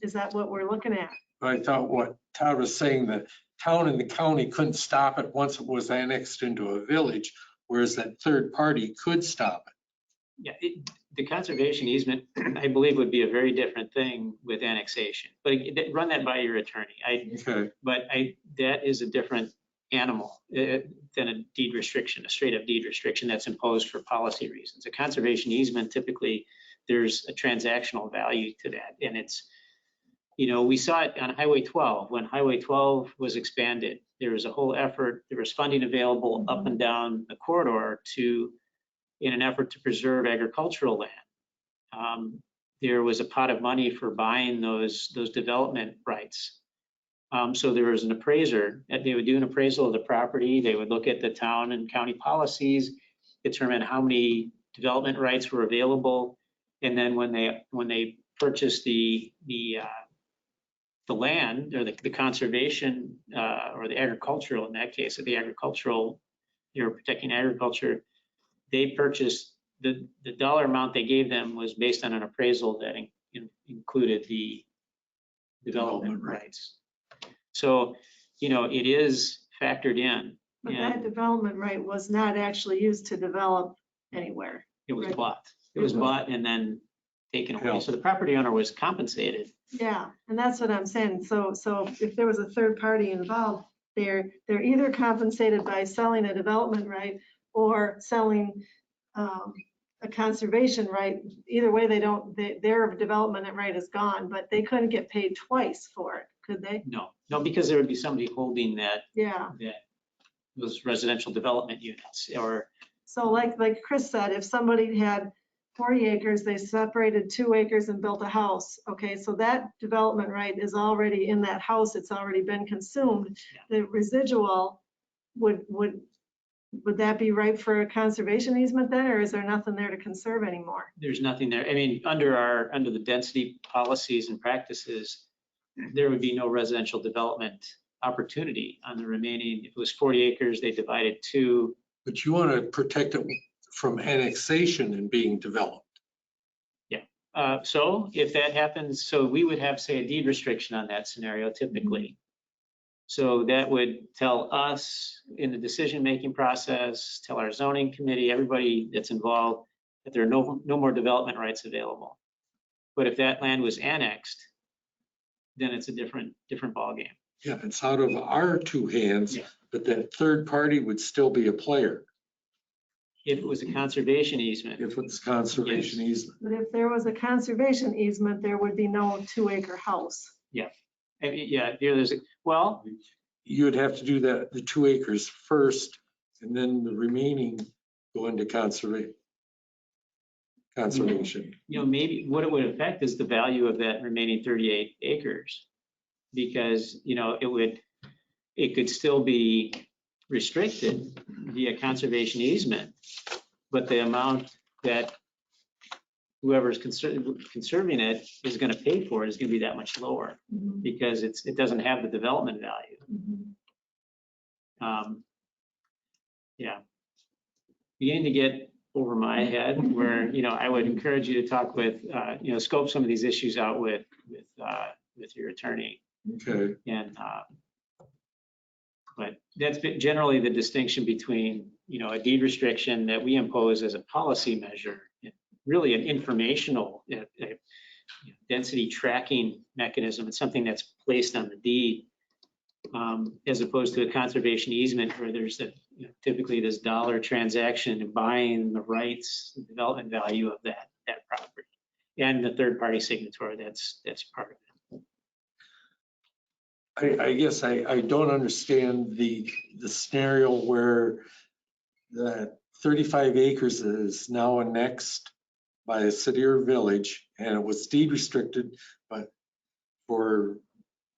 is that what we're looking at? I thought what Todd was saying, the town and the county couldn't stop it once it was annexed into a village, whereas that third party could stop it. Yeah, the conservation easement, I believe, would be a very different thing with annexation. But run that by your attorney. Okay, That is a different animal than a deed restriction, a straight up deed restriction that's imposed for policy reasons. A conservation easement, typically, there's a transactional value to that. And it's, we saw it on Highway 12. When Highway 12 was expanded, there was a whole effort, there was funding available up and down the corridor in an effort to preserve agricultural land. There was a pot of money for buying those development rights. So there was an appraiser, and they would do an appraisal of the property. They would look at the town and county policies, determine how many development rights were available, and then when they purchased the land or the conservation or the agricultural, in that case, the agricultural, they were protecting agriculture. They purchased the dollar amount they gave them was based on an appraisal that included the development rights. So, it is factored in. But that development right was not actually used to develop anywhere. It was Right. bought. It was bought and then taken away. Yeah. So the property owner was compensated. Yeah, and that's what I'm saying. So if there was a third party involved, they're either compensated by selling a development right or selling a conservation right. Either way, their development right is gone, but they couldn't get paid twice for it, could they? No, because there would be somebody holding Yeah. those residential development units or. So like Chris said, if somebody had 40 acres, they separated 2 acres and built a house. Okay, so that development right is already in that house. It's already been consumed. The residual would that be right for a conservation easement then, or is there nothing there to conserve anymore? There's nothing there. I mean, under the density policies and practices, there would be no residential development opportunity on the remaining. If it was 40 acres, they divided 2. but you want to protect it from annexation and being developed. So if that happens, so we would have, say, a deed restriction on that scenario typically. So that would tell us in the decision-making process, tell our zoning committee, everybody that's involved, that there are no more development rights available. But if that land was annexed, then it's a different ballgame. Yeah, it's out of our 2 hands, Yeah. but that third party would still be a player If it was a conservation easement, if it's conservation easement. But if there was a conservation easement, there would be no 2-acre house. I mean, well, You'd have to do that, the 2 acres first, and then the remaining go into conservation. maybe what it would affect is the value of that remaining 38 acres. Because, it could still be restricted via conservation easement, but the amount that whoever's conserving it is going to pay for it is going to be that much lower because it doesn't have the development value. Beginning to get over my head where, I would encourage you to talk with, scope some of these issues out with your attorney. Okay, And, but that's generally the distinction between, a deed restriction that we impose as a policy measure, really an informational density tracking mechanism. It's something that's placed on the deed, as opposed to a conservation easement where there's typically this dollar transaction buying the rights, the development value of that property, and the third party signatory that's part of it. I guess I don't understand the scenario where that 35 acres is now annexed by a city or village, and it was deed restricted, but for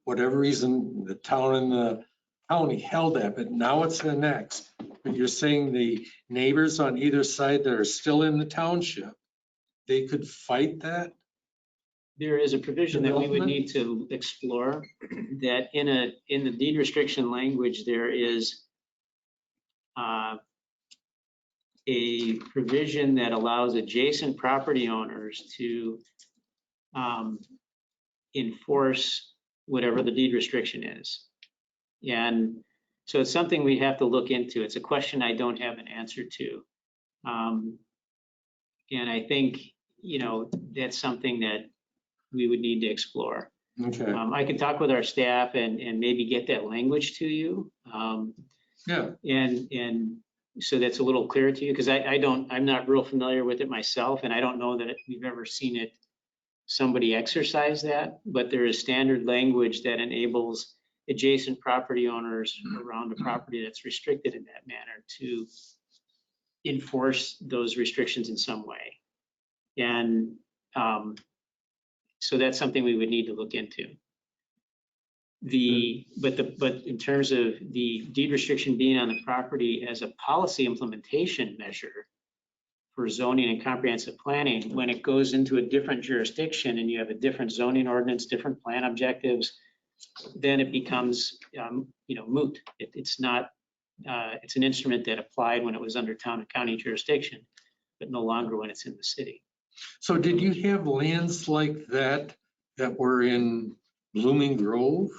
whatever reason, the town and the county held that, but now it's annexed. But you're saying the neighbors on either side that are still in the township, they could fight that? There is a provision that we would need to explore that in the deed restriction language, there is a provision that allows adjacent property owners to enforce whatever the deed restriction is. And so it's something we have to look into. It's a question I don't have an answer to. And I think, that's something that we would need to explore. Okay, I can talk with our staff and maybe get that language to you. yeah, And so that's a little clearer to you, because I'm not real familiar with it myself, and I don't know that we've ever seen somebody exercise that, but there is standard language that enables adjacent property owners around a property that's restricted in that manner to enforce those restrictions in some way. And so that's something we would need to look into. But in terms of the deed restriction being on the property as a policy implementation measure for zoning and comprehensive planning, when it goes into a different jurisdiction and you have a different zoning ordinance, different plan objectives, then it becomes moot. It's not. It's an instrument that applied when it was under town and county jurisdiction, but no longer when it's in the city. so did you have lands like that were in Blooming Grove?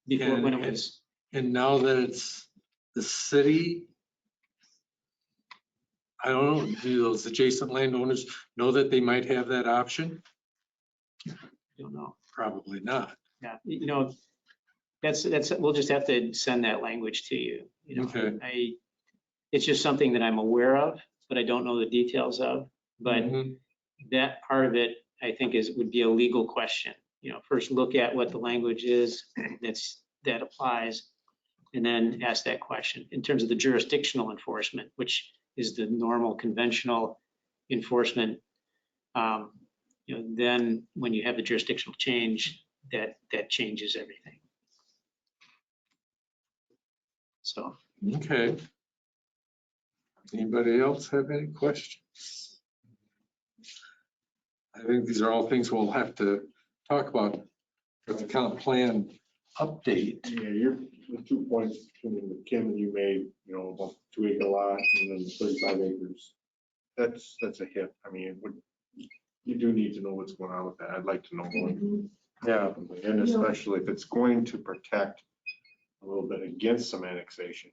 Before, when it was, And now that it's the city, I don't know, do those adjacent landowners know that they might have that option? I don't know. Probably not. Yeah, that's we'll just have to send that language to you. Okay. It's just something that I'm aware of, but I don't know the details of. But Mhm. that part of it, I think, would be a legal question. First look at what the language is that applies, and then ask that question. In terms of the jurisdictional enforcement, which is the normal conventional enforcement, then when you have the jurisdictional change, that changes everything. So. Okay. Anybody else have any questions? I think these are all things we'll have to talk about for the comp plan update. Yeah, the 2 points between Kim and you made, about 2 acre lot and then 35 acres. That's a hit. I mean, you do need to know what's going on with that. I'd like to know more. Yeah. And especially if it's going to protect a little bit against some annexation.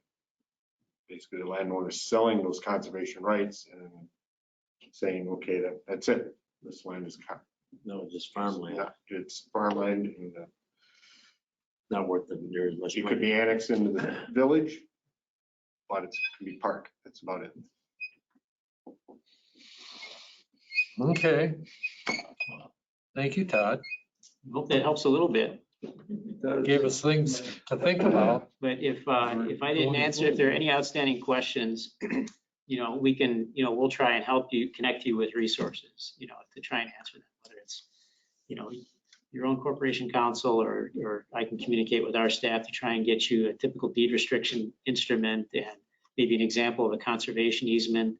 Basically, the landowner is selling those conservation rights and saying, okay, that's it. This land is No, just farmland, yeah, it's farmland and not worth near as much it could money. be annexed into the village, but it can be park. That's about it. Okay. Thank you, Todd. Hope that helps a little bit. Gave us things to think about. But if I didn't answer, if there are any outstanding questions, we can, we'll try and help you, connect you with resources, to try and answer them, whether it's, your own corporation counsel or I can communicate with our staff to try and get you a typical deed restriction instrument and maybe an example of a conservation easement,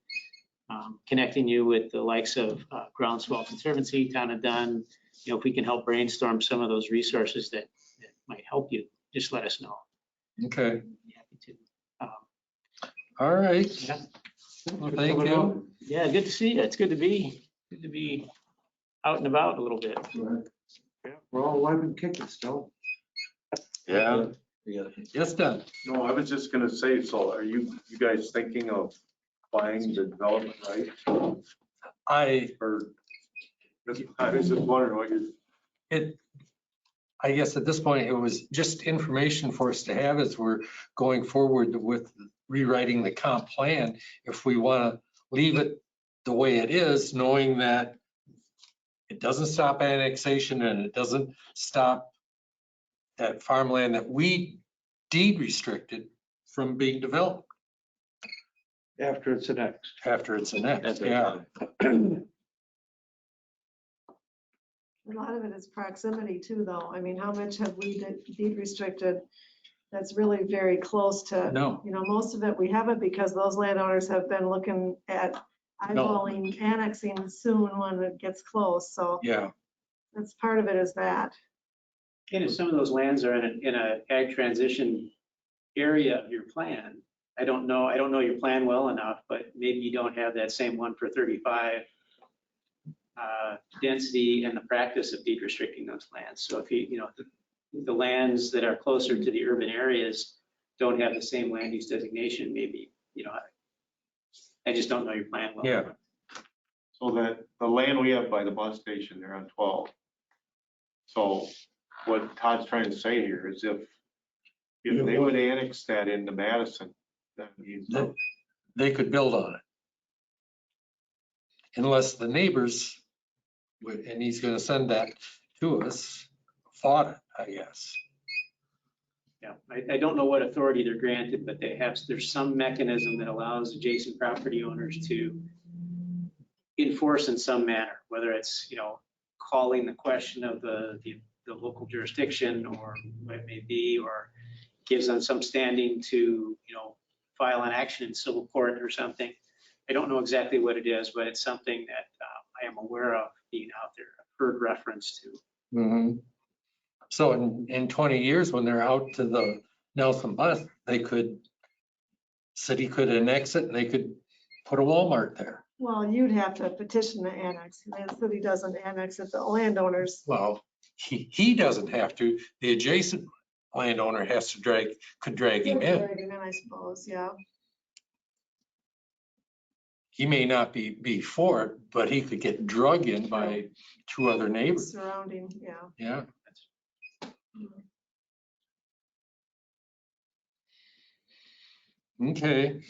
connecting you with the likes of Groundswell Conservancy, Town of Dunn. If we can help brainstorm some of those resources that might help you, just let us know. Okay. Be happy to. All right. Yeah. Well, thank you. Yeah, good to see you. It's good to be out and about a little bit. We're all alive and kicking still. Yeah. Yes, Don. No, I was just gonna say, so are you guys thinking of buying the development rights or I was just wondering what you. I guess at this point, it was just information for us to have as we're going forward with rewriting the comp plan. If we want to leave it the way it is, knowing that it doesn't stop annexation and it doesn't stop that farmland that we deed restricted from being developed After it's annexed. after it's annexed. That's Yeah. A lot of it is proximity too, though. I mean, how much have we deed restricted that's really very close to? No. Most of it, we haven't because those landowners have been looking at eyeballing annexing soon when it gets close. So Yeah. that's part of it is that. And if some of those lands are in a ag transition area of your plan, I don't know your plan well enough, but maybe you don't have that same one for 35 density and the practice of deed restricting those lands. So if the lands that are closer to the urban areas don't have the same land use designation, maybe, I just don't know your plan well. Yeah. So that the land we have by the bus station, they're on 12. So what Todd's trying to say here is if they would annex that into Madison, then he's, They could build on it. Unless the neighbors, and he's gonna send that to us, fought it, I guess. Yeah, I don't know what authority they're granted, but there's some mechanism that allows adjacent property owners to enforce in some manner, whether it's, calling the question of the local jurisdiction or what it may be, or gives them some standing to, file an action in civil court or something. I don't know exactly what it is, but it's something that I am aware of being out there. I've heard reference to. Mhm. So in 20 years, when they're out to the Nelson bus, city could annex it and they could put a Walmart there. Well, you'd have to petition to annex. The city doesn't annex it, the landowners. Well, he doesn't have to. The adjacent landowner has to could drag him in. Drag him in, I suppose, yeah. He may not be for it, but he could get drug in by two other neighbors. Surrounding, yeah. Yeah. Okay.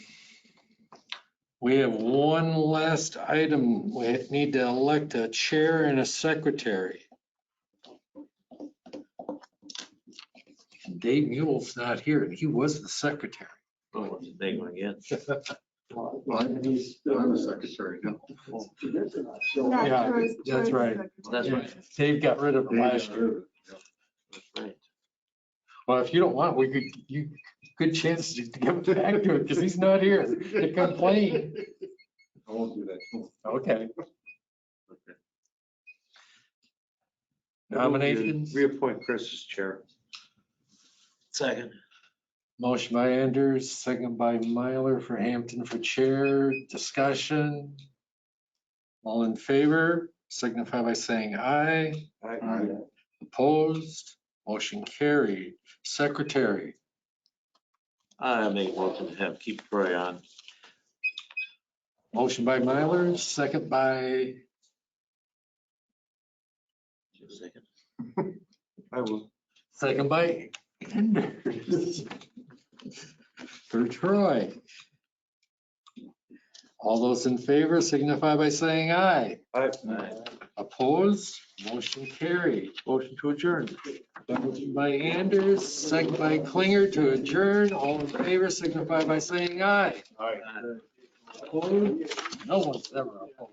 We have one last item. We need to elect a chair and a secretary. Dave Mule's not here, and he was the secretary. Oh, it's a big one again. Well, I'm a secretary now. Yeah, that's right. That's right. Dave got rid of it last year. That's right. Well, if you don't want, good chance to give it back to him because he's not here to complain. I won't do that. Okay. Nominations? reappoint Chris as chair. Second. Motion by Anders, second by Myler for Hampton for chair. Discussion. All in favor, signify by saying aye. Opposed, motion carried. Secretary. I make a motion to keep Troy on. Motion by Myler, second by, Second. I will. second by Anders. For Troy. All those in favor signify by saying aye. Aye. Opposed, motion carried. Motion to adjourn. Motion by Anders, second by Klinger to adjourn. All in favor signify by saying aye. Aye. Opposed? No one's ever opposed.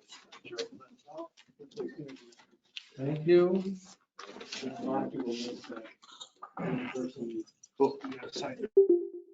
Thank you. Cool. You gotta sign it.